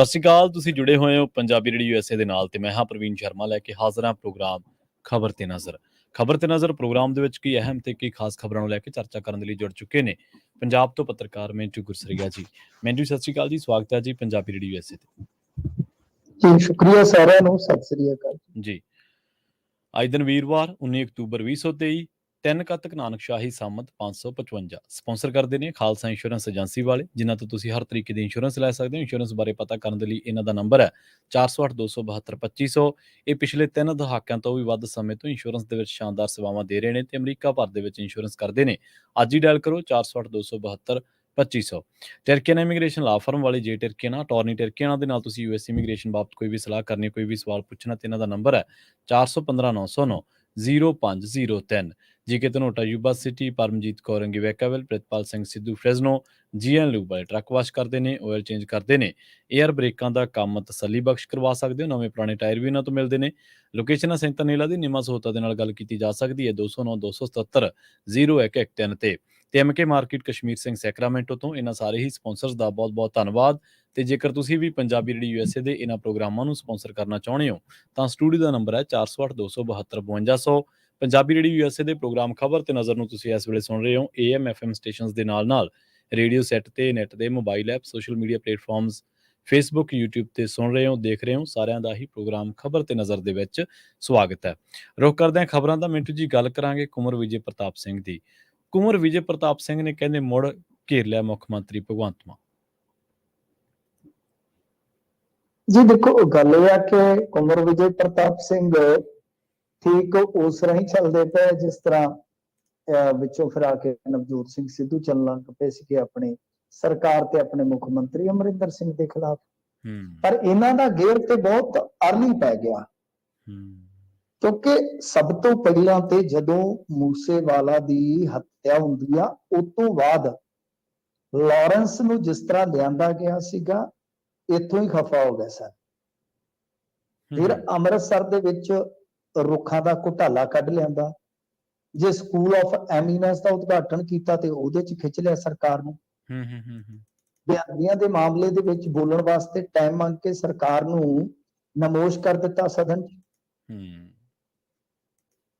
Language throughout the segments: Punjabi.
ਸਤਿ ਸ਼੍ਰੀ ਅਕਾਲ। ਤੁਸੀਂ ਜੁੜੇ ਹੋਏ ਹੋ ਪੰਜਾਬੀ ਰੇਡੀਓ USA ਦੇ ਨਾਲ ਤੇ ਮੈਂ ਹਾਂ ਪ੍ਰਵੀਨ ਸ਼ਰਮਾ ਲੈ ਕੇ ਹਾਜ਼ਰ ਹਾਂ ਪ੍ਰੋਗਰਾਮ ਖਬਰ ਤੇ ਨਜ਼ਰ। ਖਬਰ ਤੇ ਨਜ਼ਰ ਪ੍ਰੋਗਰਾਮ ਦੇ ਵਿੱਚ ਕੀ ਅਹਿਮ ਤੇ ਕੀ ਖਾਸ ਖਬਰਾਂ ਨੂੰ ਲੈ ਕੇ ਚਰਚਾ ਕਰਨ ਦੇ ਲਈ ਜੁੜ ਚੁੱਕੇ ਨੇ ਪੰਜਾਬ ਤੋਂ ਪੱਤਰਕਾਰ ਮਿੰਟੂ ਗੁਰਸਰੀਆ ਜੀ। ਮਿੰਟੂ ਸਤਿ ਸ਼੍ਰੀ ਅਕਾਲ ਜੀ, ਸਵਾਗਤ ਹੈ ਜੀ ਪੰਜਾਬੀ ਰੇਡੀਓ USA ਤੇ। ਜੀ ਸ਼ੁਕਰੀਆ ਸਾਰਿਆਂ ਨੂੰ, ਸਤਿ ਸ੍ਰੀ ਅਕਾਲ ਜੀ। ਅੱਜ ਦਿਨ ਵੀਰਵਾਰ 19 ਅਕਤੂਬਰ 2023 3 ਕੱਤਕ ਨਾਨਕਸ਼ਾਹੀ ਸੰਮਤ 555 ਸਪਾਂਸਰ ਕਰਦੇ ਨੇ ਖਾਲਸਾ ਇੰਸ਼ੋਰੈਂਸ ਏਜੰਸੀ ਵਾਲੇ, ਜਿਨ੍ਹਾਂ ਤੋਂ ਤੁਸੀਂ ਹਰ ਤਰੀਕੇ ਦੀ ਇੰਸ਼ੋਰੈਂਸ ਲੈ ਸਕਦੇ ਹੋ। ਇੰਸ਼ੋਰੈਂਸ ਬਾਰੇ ਪਤਾ ਕਰਨ ਦੇ ਲਈ ਇਹਨਾਂ ਦਾ ਨੰਬਰ ਹੈ 408-272-2500। ਇਹ ਪਿਛਲੇ 3 ਦਹਾਕਿਆਂ ਤੋਂ ਵੀ ਵੱਧ ਸਮੇਂ ਤੋਂ ਇੰਸ਼ੋਰੈਂਸ ਦੇ ਵਿੱਚ ਸ਼ਾਨਦਾਰ ਸੇਵਾਵਾਂ ਦੇ ਰਹੇ ਨੇ ਤੇ ਅਮਰੀਕਾ ਭਰ ਦੇ ਵਿੱਚ ਇੰਸ਼ੋਰੈਂਸ ਕਰਦੇ ਨੇ। ਅੱਜ ਹੀ ਡਾਇਲ ਕਰੋ 408-272-2500। ਟਰਕੀਆਨਾ ਇਮੀਗ੍ਰੇਸ਼ਨ ਲਾ ਫਰਮ ਵਾਲੇ ਜੇ ਟਰਕੀਆਨਾ ਟੌਰਨੀ ਟਰਕੀਆਨਾ ਦੇ ਨਾਲ ਤੁਸੀਂ US ਇਮੀਗ੍ਰੇਸ਼ਨ ਬਾਬਤ ਕੋਈ ਵੀ ਸਲਾਹ ਕਰਨੀ, ਕੋਈ ਵੀ ਸਵਾਲ ਪੁੱਛਣਾ ਤੇ ਇਹਨਾਂ ਦਾ ਨੰਬਰ ਹੈ 415-909-0503। G K Dhanota Yuba City, Paramjit Kaur ਵੈਕਾਵਲ, Pritpal Singh Sidhu Fresno, GN lube ਵਾਲੇ ਟਰੱਕ ਵਾਸ਼ ਕਰਦੇ ਨੇ, ਆਇਲ ਚੇਂਜ ਕਰਦੇ ਨੇ, 에ਅਰ ਬ੍ਰੇਕਾਂ ਦਾ ਕੰਮ ਤਸੱਲੀ ਬਖਸ਼ ਕਰਵਾ ਸਕਦੇ ਹੋ। ਨਵੇਂ ਪੁਰਾਣੇ ਟਾਇਰ ਵੀ ਇਹਨਾਂ ਤੋਂ ਮਿਲਦੇ ਨੇ। ਲੋਕੇਸ਼ਨ ਸੈਂਟਰ ਨੀਲਾ ਦੀ ਨਿਮਾ ਸਹੂਲਤਾਂ ਦੇ ਨਾਲ ਗੱਲ ਕੀਤੀ ਜਾ ਸਕਦੀ ਹੈ 209-277-0113 ਤੇ MK market Kashmir Singh Sacramento ਤੋਂ। ਇਹਨਾਂ ਸਾਰੇ ਹੀ ਸਪਾਂਸਰਸ ਦਾ ਬਹੁਤ ਬਹੁਤ ਧੰਨਵਾਦ। ਤੇ ਜੇਕਰ ਤੁਸੀਂ ਵੀ ਪੰਜਾਬੀ ਰੇਡੀਓ USA ਦੇ ਇਹਨਾਂ ਪ੍ਰੋਗਰਾਮਾਂ ਨੂੰ ਸਪਾਂਸਰ ਕਰਨਾ ਚਾਹੁੰਦੇ ਹੋ ਤਾਂ ਸਟੂਡੀਓ ਦਾ ਨੰਬਰ ਹੈ 408-272-5200। ਪੰਜਾਬੀ ਰੇਡੀਓ USA ਦੇ ਪ੍ਰੋਗਰਾਮ ਖਬਰ ਤੇ ਨਜ਼ਰ ਨੂੰ ਤੁਸੀਂ ਇਸ ਵੇਲੇ ਸੁਣ ਰਹੇ ਹੋ AM FM ਸਟੇਸ਼ਨਸ ਦੇ ਨਾਲ ਰੇਡੀਓ ਸੈੱਟ ਤੇ, ਨੈਟ ਦੇ, mobile app, social media platforms, Facebook, YouTube ਤੇ ਸੁਣ ਰਹੇ ਹੋ, ਦੇਖ ਰਹੇ ਹੋ। ਸਾਰਿਆਂ ਦਾ ਹੀ ਪ੍ਰੋਗਰਾਮ ਖਬਰ ਤੇ ਨਜ਼ਰ ਦੇ ਵਿੱਚ ਸਵਾਗਤ ਹੈ। ਰੁਕ ਕਰਦੇ ਹਾਂ ਖਬਰਾਂ ਦਾ। ਮਿੰਟੂ ਜੀ, ਗੱਲ ਕਰਾਂਗੇ ਕੁੰਵਰ ਵਿਜੇ ਪ੍ਰਤਾਪ ਸਿੰਘ ਦੀ। ਕੁੰਵਰ ਵਿਜੇ ਪ੍ਰਤਾਪ ਸਿੰਘ ਨੇ ਕਹਿੰਦੇ ਮੁੜ ਘੇਰ ਲਿਆ ਮੁੱਖ ਮੰਤਰੀ ਭਗਵੰਤ ਮਾਨ। ਜੀ ਦੇਖੋ, ਗੱਲ ਇਹ ਆ ਕਿ ਕੁੰਵਰ ਵਿਜੇ ਪ੍ਰਤਾਪ ਸਿੰਘ ਠੀਕ ਉਸ ਰਾਹੀਂ ਚੱਲਦੇ ਪਏ ਜਿਸ ਤਰ੍ਹਾਂ ਵਿੱਚੋਂ ਫਿਰ ਆ ਕੇ ਨਵਜੋਤ ਸਿੰਘ ਸਿੱਧੂ ਚੱਲਣ ਲੱਗ ਪਏ ਸੀਗੇ ਆਪਣੀ ਸਰਕਾਰ ਤੇ ਆਪਣੇ ਮੁੱਖ ਮੰਤਰੀ ਅਮਰਿੰਦਰ ਸਿੰਘ ਦੇ ਖਿਲਾਫ। ਪਰ ਇਹਨਾਂ ਦਾ ਗੇਅਰ ਤੇ ਬਹੁਤ ਅਰਲੀ ਪੈ ਗਿਆ, ਕਿਉਂਕਿ ਸਭ ਤੋਂ ਪਹਿਲਾਂ ਤੇ ਜਦੋਂ ਮੂਸੇਵਾਲਾ ਦੀ ਹੱਤਿਆ ਹੁੰਦੀ ਆ ਉਸ ਤੋਂ ਬਾਅਦ ਲਾਰੈਂਸ ਨੂੰ ਜਿਸ ਤਰ੍ਹਾਂ ਲਿਆਂਦਾ ਗਿਆ ਸੀਗਾ, ਇੱਥੋਂ ਹੀ ਖਫਾ ਹੋ ਗਏ ਸਨ। ਫਿਰ ਅੰਮ੍ਰਿਤਸਰ ਦੇ ਵਿੱਚ ਰੁੱਖਾਂ ਦਾ ਘੁਟਾਲਾ ਕੱਢ ਲਿਆਂਦਾ। ਜੇ ਸਕੂਲ ਆਫ ਐਮੀਨੈਂਸ ਦਾ ਉਦਘਾਟਨ ਕੀਤਾ ਤੇ ਉਹਦੇ ਚ ਖਿੱਚ ਲਿਆ ਸਰਕਾਰ ਨੂੰ। ਬਿਆਨੀਆਂ ਦੇ ਮਾਮਲੇ ਦੇ ਵਿੱਚ ਬੋਲਣ ਵਾਸਤੇ ਟਾਈਮ ਮੰਗ ਕੇ ਸਰਕਾਰ ਨੂੰ ਨਮੋਸ਼ ਕਰ ਦਿੱਤਾ ਸਦਨ ਚ।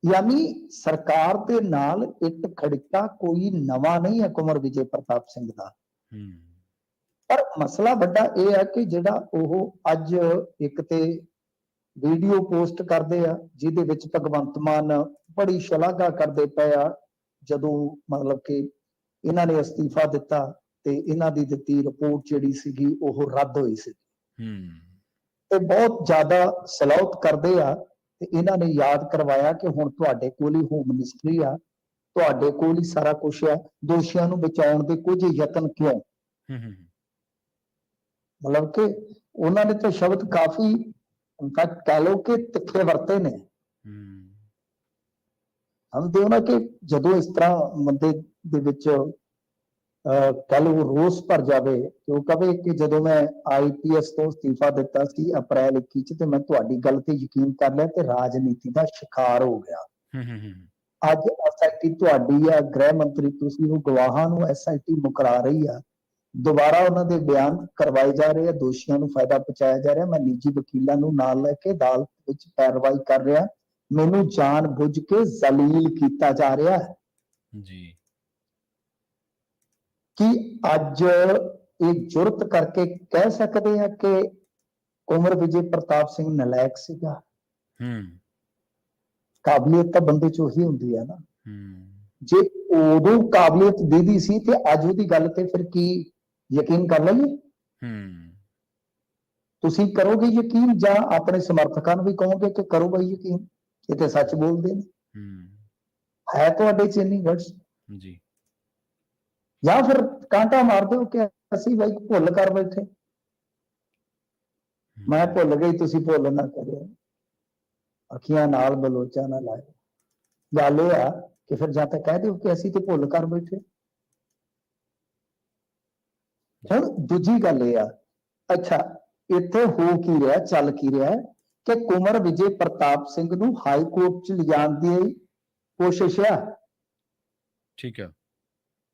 ਯਾਨੀ ਸਰਕਾਰ ਦੇ ਨਾਲ ਇੱਟ ਖੜਕਾ ਕੋਈ ਨਵਾਂ ਨਹੀਂ ਹੈ ਕੁੰਵਰ ਵਿਜੇ ਪ੍ਰਤਾਪ ਸਿੰਘ ਦਾ। ਪਰ ਮਸਲਾ ਵੱਡਾ ਇਹ ਹੈ ਕਿ ਜਿਹੜਾ ਉਹ ਅੱਜ ਇੱਕ ਤੇ ਵੀਡੀਓ ਪੋਸਟ ਕਰਦੇ ਆ ਜਿਹਦੇ ਵਿੱਚ ਭਗਵੰਤ ਮਾਨ ਬੜੀ ਸ਼ਲਾਘਾ ਕਰਦੇ ਪਏ ਆ, ਜਦੋਂ ਮਤਲਬ ਕਿ ਇਹਨਾਂ ਨੇ ਅਸਤੀਫਾ ਦਿੱਤਾ ਤੇ ਇਹਨਾਂ ਦੀ ਦਿੱਤੀ ਰਿਪੋਰਟ ਜਿਹੜੀ ਸੀਗੀ ਉਹ ਰੱਦ ਹੋਈ ਸੀ ਤੇ ਬਹੁਤ ਜ਼ਿਆਦਾ ਸਲਾਹੁਤ ਕਰਦੇ ਆ। ਤੇ ਇਹਨਾਂ ਨੇ ਯਾਦ ਕਰਵਾਇਆ ਕਿ ਹੁਣ ਤੁਹਾਡੇ ਕੋਲ ਹੀ ਹੋਮ ਮਿਨਿਸਟਰੀ ਆ, ਤੁਹਾਡੇ ਕੋਲ ਹੀ ਸਾਰਾ ਕੁਛ ਆ, ਦੋਸ਼ੀਆਂ ਨੂੰ ਬਚਾਉਣ ਦੇ ਕੁਝ ਯਤਨ ਕਿਉਂ। ਮਤਲਬ ਕਿ ਉਹਨਾਂ ਨੇ ਤਾਂ ਸ਼ਬਦ ਕਾਫੀ ਇਨਫੈਕਟ ਕਹਿ ਲਓ ਕਿ ਤਿੱਖੇ ਵਰਤੇ ਨੇ। ਹਮ ਦਿਓ ਨਾ ਕਿ ਜਦੋਂ ਇਸ ਤਰ੍ਹਾਂ ਬੰਦੇ ਦੇ ਵਿੱਚ ਕਹਿ ਲਓ ਰੋਸ ਭਰ ਜਾਵੇ ਤੇ ਉਹ ਕਵੇ ਕਿ ਜਦੋਂ ਮੈਂ IPS ਤੋਂ ਅਸਤੀਫਾ ਦਿੱਤਾ ਸੀ ਅਪ੍ਰੈਲ 21 ਚ ਤੇ ਮੈਂ ਤੁਹਾਡੀ ਗੱਲ ਤੇ ਯਕੀਨ ਕਰ ਲਿਆ ਤੇ ਰਾਜਨੀਤੀ ਦਾ ਸ਼ਿਕਾਰ ਹੋ ਗਿਆ। ਅੱਜ SIT ਤੁਹਾਡੀ ਆ, ਗ੍ਰਹਿ ਮੰਤਰੀ ਤੁਸੀਂ ਉਹ, ਗਵਾਹਾਂ ਨੂੰ SIT ਮੁਕਰਾ ਰਹੀ ਆ, ਦੁਬਾਰਾ ਉਹਨਾਂ ਦੇ ਬਿਆਨ ਕਰਵਾਏ ਜਾ ਰਹੇ ਆ, ਦੋਸ਼ੀਆਂ ਨੂੰ ਫਾਇਦਾ ਪਹੁੰਚਾਇਆ ਜਾ ਰਿਹਾ। ਮੈਂ ਨਿੱਜੀ ਵਕੀਲਾਂ ਨੂੰ ਨਾਲ ਲੈ ਕੇ ਅਦਾਲਤ ਵਿੱਚ ਪੈਰਵਾਈ ਕਰ ਰਿਹਾ, ਮੈਨੂੰ ਜਾਣ ਬੁੱਝ ਕੇ ਜ਼ਲੀਲ ਕੀਤਾ ਜਾ ਰਿਹਾ ਹੈ ਜੀ। ਕਿ ਅੱਜ ਇਹ ਜੁਰਤ ਕਰਕੇ ਕਹਿ ਸਕਦੇ ਆ ਕਿ ਕੁੰਵਰ ਵਿਜੇ ਪ੍ਰਤਾਪ ਸਿੰਘ ਨਲਾਇਕ ਸੀਗਾ। ਕਾਬਲੀਅਤ ਤਾਂ ਬੰਦੇ ਚ ਉਹੀ ਹੁੰਦੀ ਹੈ ਨਾ। ਜੇ ਉਦੋਂ ਕਾਬਲੀਅਤ ਦੀਦੀ ਸੀ ਤੇ ਅੱਜ ਉਹਦੀ ਗੱਲ ਤੇ ਫਿਰ ਕੀ ਯਕੀਨ ਕਰ ਲਈਏ। ਤੁਸੀਂ ਕਰੋਗੇ ਯਕੀਨ ਜਾਂ ਆਪਣੇ ਸਮਰਥਕਾਂ ਨੂੰ ਵੀ ਕਹੋਗੇ ਕਿ ਕਰੋ ਬਈ ਯਕੀਨ, ਇਹ ਤੇ ਸੱਚ ਬੋਲਦੇ ਨੇ। ਹੈ ਤੁਹਾਡੇ ਚ ਇੰਨੀ ਗਟਸ ਜੀ, ਜਾਂ ਫਿਰ ਕਾਂਟਾ ਮਾਰ ਦਿਓ ਕਿ ਅਸੀਂ ਬਾਈ ਭੁੱਲ ਕਰ ਬੈਠੇ, ਮੈਂ ਭੁੱਲ ਗਈ ਤੁਸੀਂ ਭੁੱਲ ਨਾ ਕਰਿਓ, ਅੱਖੀਆਂ ਨਾਲ ਬਲੋਚਾ ਨਾ ਲਾਇਓ। ਗੱਲ ਇਹ ਆ ਕਿ ਫਿਰ ਜਾਂ ਤਾਂ ਕਹਿ ਦਿਓ ਕਿ ਅਸੀਂ ਤੇ ਭੁੱਲ ਕਰ ਬੈਠੇ। ਹੁਣ ਦੂਜੀ ਗੱਲ ਇਹ ਆ, ਅੱਛਾ ਇੱਥੇ ਹੋ ਕੀ ਰਿਹਾ, ਚੱਲ ਕੀ ਰਿਹਾ ਕਿ ਕੁੰਵਰ ਵਿਜੇ ਪ੍ਰਤਾਪ ਸਿੰਘ ਨੂੰ ਹਾਈ ਕੋਰਟ ਚ ਲਿਜਾਣ ਦੀ ਕੋਸ਼ਿਸ਼ ਆ। ਠੀਕ ਹੈ।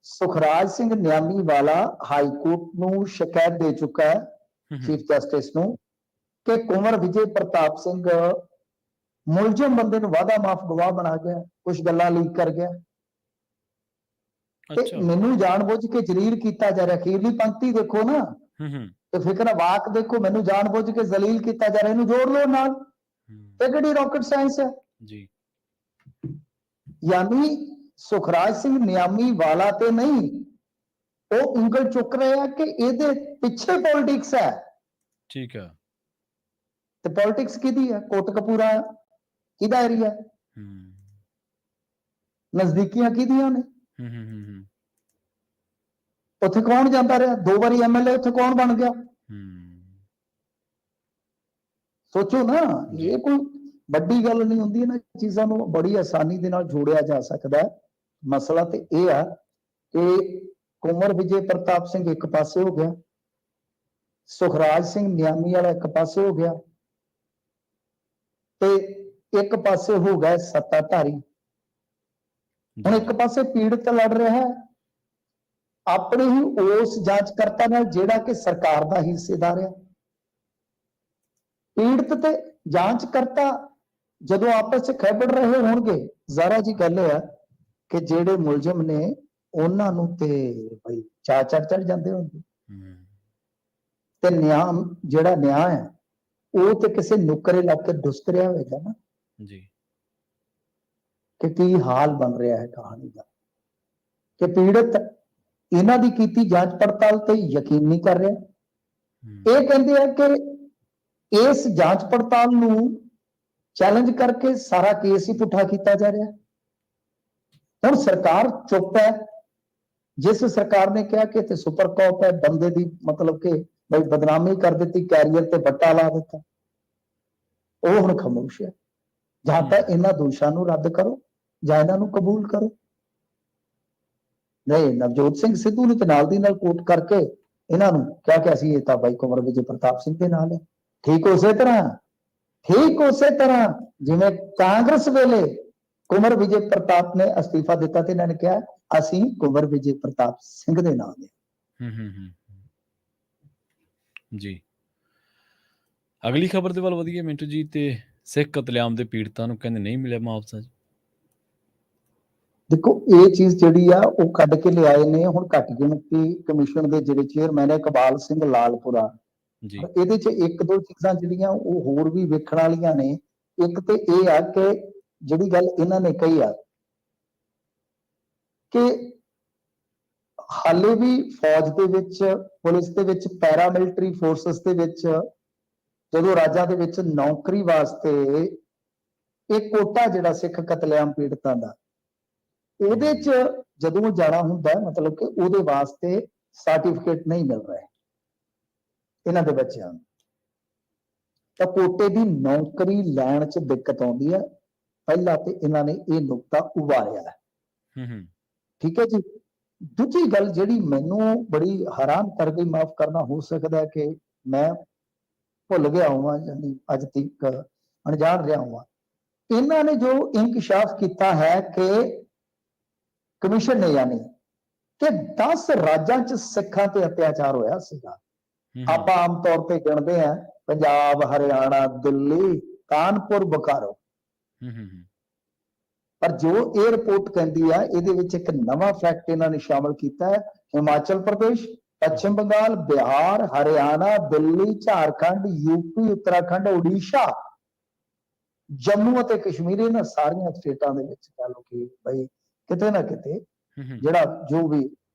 ਸੁਖਰਾਜ ਸਿੰਘ ਨਿਆਮੀ ਵਾਲਾ ਹਾਈ ਕੋਰਟ ਨੂੰ ਸ਼ਿਕਾਇਤ ਦੇ ਚੁੱਕਾ ਹੈ ਚੀਫ ਜਸਟਿਸ ਨੂੰ ਕਿ ਕੁੰਵਰ ਵਿਜੇ ਪ੍ਰਤਾਪ ਸਿੰਘ ਮੁਲਜ਼ਮ ਬੰਦੇ ਨੂੰ ਵਾਅਦਾ ਮਾਫ ਗਵਾਹ ਬਣਾ ਗਿਆ, ਕੁਝ ਗੱਲਾਂ ਲੀਕ ਕਰ ਗਿਆ ਤੇ ਅੱਛਾ ਮੈਨੂੰ ਜਾਣਬੁੱਝ ਕੇ ਜਲੀਲ ਕੀਤਾ ਜਾ ਰਿਹਾ। ਅਖੀਰਲੀ ਪੰਕਤੀ ਦੇਖੋ ਨਾ ਤੇ ਫਿਕਰ ਵਾਕ ਦੇਖੋ, ਮੈਨੂੰ ਜਾਣਬੁੱਝ ਕੇ ਜ਼ਲੀਲ ਕੀਤਾ ਜਾ ਰਿਹਾ, ਇਹਨੂੰ ਜੋੜ ਲਓ ਨਾਲ। ਇਹ ਕਿਹੜੀ ਰਾਕਟ ਸਾਇੰਸ ਹੈ ਜੀ। ਯਾਨੀ ਸੁਖਰਾਜ ਸਿੰਘ ਨਿਆਮੀ ਵਾਲਾ ਤੇ ਨਹੀਂ, ਉਹ ਉਂਗਲ ਚੁੱਕ ਰਹੇ ਆ ਕਿ ਇਹਦੇ ਪਿੱਛੇ ਪੋਲਿਟਿਕਸ ਹੈ। ਠੀਕ ਹੈ। ਤੇ ਪੋਲਿਟਿਕਸ ਕਿਹਦੀ ਹੈ? ਕੋਟਕਪੂਰਾ ਕਿਹਦਾ ਏਰੀਆ? ਨਜ਼ਦੀਕੀਆਂ ਕਿਹਦੀਆਂ ਨੇ? ਉੱਥੇ ਕੌਣ ਜਾਂਦਾ ਰਿਹਾ? 2 ਵਾਰੀ ਐਮਐਲਏ ਉੱਥੇ ਕੌਣ ਬਣ ਗਿਆ? ਸੋਚੋ ਨਾ, ਇਹ ਕੋਈ ਵੱਡੀ ਗੱਲ ਨਹੀਂ ਹੁੰਦੀ। ਇਹਨਾਂ ਚੀਜ਼ਾਂ ਨੂੰ ਬੜੀ ਆਸਾਨੀ ਦੇ ਨਾਲ ਜੋੜਿਆ ਜਾ ਸਕਦਾ ਹੈ। ਮਸਲਾ ਤੇ ਇਹ ਆ ਕਿ ਕੁੰਵਰ ਵਿਜੇ ਪ੍ਰਤਾਪ ਸਿੰਘ ਇੱਕ ਪਾਸੇ ਹੋ ਗਿਆ, ਸੁਖਰਾਜ ਸਿੰਘ ਨਿਆਮੀ ਵਾਲਾ ਇੱਕ ਪਾਸੇ ਹੋ ਗਿਆ ਤੇ ਇੱਕ ਪਾਸੇ ਹੋ ਗਿਆ ਸੱਤਾਧਾਰੀ। ਹੁਣ ਇੱਕ ਪਾਸੇ ਪੀੜਤ ਲੜ ਰਿਹਾ ਹੈ ਆਪਣੇ ਹੀ ਉਸ ਜਾਂਚਕਰਤਾ ਨਾਲ ਜਿਹੜਾ ਕਿ ਸਰਕਾਰ ਦਾ ਹਿੱਸੇਦਾਰ ਹੈ। ਪੀੜਤ ਤੇ ਜਾਂਚਕਰਤਾ ਜਦੋਂ ਆਪਸ ਵਿੱਚ ਖੈਬੜ ਰਹੇ ਹੋਣਗੇ, ਜ਼ਰਾ ਜੀ ਗੱਲ ਹੈ ਕਿ ਜਿਹੜੇ ਮੁਲਜ਼ਮ ਨੇ ਉਹਨਾਂ ਨੂੰ ਤੇ ਭਾਈ ਚਾਰ ਚੜ ਜਾਂਦੇ ਹੋਣਗੇ ਤੇ ਨਿਆਂ ਜਿਹੜਾ ਨਿਆਂ ਹੈ ਉਹ ਤੇ ਕਿਸੇ ਨੁਕਰੇ ਲੱਗ ਕੇ ਦੁਸਤਰਿਆ ਹੋਏਗਾ ਨਾ ਜੀ, ਕਿ ਕੀ ਹਾਲ ਬਣ ਰਿਹਾ ਹੈ ਕਹਾਣੀ ਦਾ, ਕਿ ਪੀੜਤ ਇਹਨਾਂ ਦੀ ਕੀਤੀ ਜਾਂਚ ਪੜਤਾਲ ਤੇ ਯਕੀਨ ਨਹੀਂ ਕਰ ਰਿਹਾ। ਇਹ ਕਹਿੰਦੇ ਆ ਕਿ ਇਸ ਜਾਂਚ ਪੜਤਾਲ ਨੂੰ ਚੈਲੰਜ ਕਰਕੇ ਸਾਰਾ ਕੇਸ ਹੀ ਪੁੱਠਾ ਕੀਤਾ ਜਾ ਰਿਹਾ। ਹੁਣ ਸਰਕਾਰ ਚੁੱਪ ਹੈ। ਜਿਸ ਸਰਕਾਰ ਨੇ ਕਿਹਾ ਕਿ ਤੇ ਸੁਪਰ ਕੌਪ ਹੈ, ਬੰਦੇ ਦੀ ਮਤਲਬ ਕਿ ਬਈ ਬਦਨਾਮੀ ਕਰ ਦਿੱਤੀ, ਕੈਰੀਅਰ ਤੇ ਬੱਟਾ ਲਾ ਦਿੱਤਾ, ਉਹ ਹੁਣ ਖਾਮੋਸ਼ ਹੈ। ਜਾਂ ਤਾਂ ਇਹਨਾਂ ਦੋਸ਼ਾਂ ਨੂੰ ਰੱਦ ਕਰੋ ਜਾਂ ਇਹਨਾਂ ਨੂੰ ਕਬੂਲ ਕਰੋ। ਨਹੀਂ, ਨਵਜੋਤ ਸਿੰਘ ਸਿੱਧੂ ਨੇ ਤੇ ਨਾਲ ਦੀ ਨਾਲ ਕੋਟ ਕਰਕੇ ਇਹਨਾਂ ਨੂੰ ਕਿਹਾ ਕਿ ਅਸੀਂ ਇਹ ਤਾਂ ਬਾਈ ਕੁੰਵਰ ਵਿਜੇ ਪ੍ਰਤਾਪ ਸਿੰਘ ਦੇ ਨਾਲ ਹੈ। ਠੀਕ ਉਸੇ ਤਰ੍ਹਾਂ ਜਿਵੇਂ ਕਾਂਗਰਸ ਵੇਲੇ ਕੁੰਵਰ ਵਿਜੇ ਪ੍ਰਤਾਪ ਨੇ ਅਸਤੀਫਾ ਦਿੱਤਾ ਤੇ ਇਹਨਾਂ ਨੇ ਕਿਹਾ ਅਸੀਂ ਕੁੰਵਰ ਵਿਜੇ ਪ੍ਰਤਾਪ ਸਿੰਘ ਦੇ ਨਾਲ ਹਾਂ। ਜੀ, ਅਗਲੀ ਖਬਰ ਦੇ ਵੱਲ ਵਧੀਏ ਮਿੰਟੂ ਜੀ। ਤੇ ਸਿੱਖ ਕਤਲੇਆਮ ਦੇ ਪੀੜਤਾਂ ਨੂੰ ਕਹਿੰਦੇ ਨਹੀਂ ਮਿਲਿਆ ਮੁਆਵਜ਼ਾ। ਦੇਖੋ, ਇਹ ਚੀਜ਼ ਜਿਹੜੀ ਆ ਉਹ ਕੱਢ ਕੇ ਲਿਆਏ ਨੇ ਹੁਣ ਘੱਟ ਗਿਣਤੀ ਕਮਿਸ਼ਨ ਦੇ ਜਿਹੜੇ ਚੇਅਰਮੈਨ ਹੈ ਇਕਬਾਲ ਸਿੰਘ ਲਾਲਪੁਰਾ ਜੀ। ਇਹਦੇ ਚ ਇੱਕ ਦੋ ਚੀਜ਼ਾਂ ਜਿਹੜੀਆਂ ਉਹ ਹੋਰ ਵੀ ਵੇਖਣ ਵਾਲੀਆਂ ਨੇ। ਇੱਕ ਤੇ ਇਹ ਆ ਕਿ ਜਿਹੜੀ ਗੱਲ ਇਹਨਾਂ ਨੇ ਕਹੀ ਆ ਕਿ ਹਾਲੇ ਵੀ ਫੌਜ ਦੇ ਵਿੱਚ, ਪੁਲਿਸ ਦੇ ਵਿੱਚ, ਪੈਰਾਮਿਲਟਰੀ ਫੋਰਸਸ ਦੇ ਵਿੱਚ ਜਦੋਂ ਰਾਜਾਂ ਦੇ ਵਿੱਚ ਨੌਕਰੀ ਵਾਸਤੇ ਇਹ ਕੋਟਾ ਜਿਹੜਾ ਸਿੱਖ ਕਤਲੇਆਮ ਪੀੜਤਾਂ ਦਾ, ਉਹਦੇ ਚ ਜਦੋਂ ਜਾਣਾ ਹੁੰਦਾ ਮਤਲਬ ਕਿ ਉਹਦੇ ਵਾਸਤੇ ਸਰਟੀਫਿਕੇਟ ਨਹੀਂ ਮਿਲ ਰਿਹਾ ਇਹਨਾਂ ਦੇ ਬੱਚਿਆਂ ਨੂੰ, ਤਾਂ ਕੋਟੇ ਦੀ ਨੌਕਰੀ ਲੈਣ ਚ ਦਿੱਕਤ ਆਉਂਦੀ ਹੈ। ਪਹਿਲਾਂ ਤੇ ਇਹਨਾਂ ਨੇ ਇਹ ਨੁਕਤਾ ਉਭਾਰਿਆ ਹੈ। ਠੀਕ ਹੈ ਜੀ। ਦੂਜੀ ਗੱਲ ਜਿਹੜੀ ਮੈਨੂੰ ਬੜੀ ਹੈਰਾਨ ਕਰ ਗਈ, ਮਾਫ ਕਰਨਾ, ਹੋ ਸਕਦਾ ਹੈ ਕਿ ਮੈਂ ਭੁੱਲ ਗਿਆ ਹਾਂ, ਯਾਨੀ ਅੱਜ ਤੱਕ ਅਣਜਾਣ ਰਿਹਾ ਹਾਂ। ਇਹਨਾਂ ਨੇ ਜੋ ਇੰਕਸ਼ਾਫ ਕੀਤਾ ਹੈ ਕਿ ਕਮਿਸ਼ਨ ਨੇ, ਯਾਨੀ ਕਿ 10 ਰਾਜਾਂ ਚ ਸਿੱਖਾਂ ਤੇ ਅਤਿਆਚਾਰ ਹੋਇਆ ਸੀਗਾ। ਆਪਾਂ ਆਮ ਤੌਰ ਤੇ ਗਿਣਦੇ ਹਾਂ ਪੰਜਾਬ, ਹਰਿਆਣਾ, ਦਿੱਲੀ, ਕਾਨਪੁਰ, ਬੋਕਾਰੋ, ਪਰ ਜੋ ਇਹ ਰਿਪੋਰਟ ਕਹਿੰਦੀ ਆ ਇਹਦੇ ਵਿੱਚ ਇੱਕ ਨਵਾਂ ਫੈਕਟ ਇਹਨਾਂ ਨੇ ਸ਼ਾਮਲ ਕੀਤਾ ਹੈ। ਹਿਮਾਚਲ ਪ੍ਰਦੇਸ਼, ਪੱਛਮ ਬੰਗਾਲ, ਬਿਹਾਰ, ਹਰਿਆਣਾ, ਦਿੱਲੀ, ਝਾਰਖੰਡ, ਯੂਪੀ, ਉੱਤਰਾਖੰਡ, ਉੜੀਸਾ, ਜੰਮੂ ਅਤੇ ਕਸ਼ਮੀਰ, ਇਹਨਾਂ ਸਾਰੀਆਂ ਸਟੇਟਾਂ ਦੇ ਵਿੱਚ ਕਹ ਲਓ ਕਿ ਬਈ ਕਿਤੇ ਨਾ ਕਿਤੇ ਜਿਹੜਾ ਜੋ ਵੀ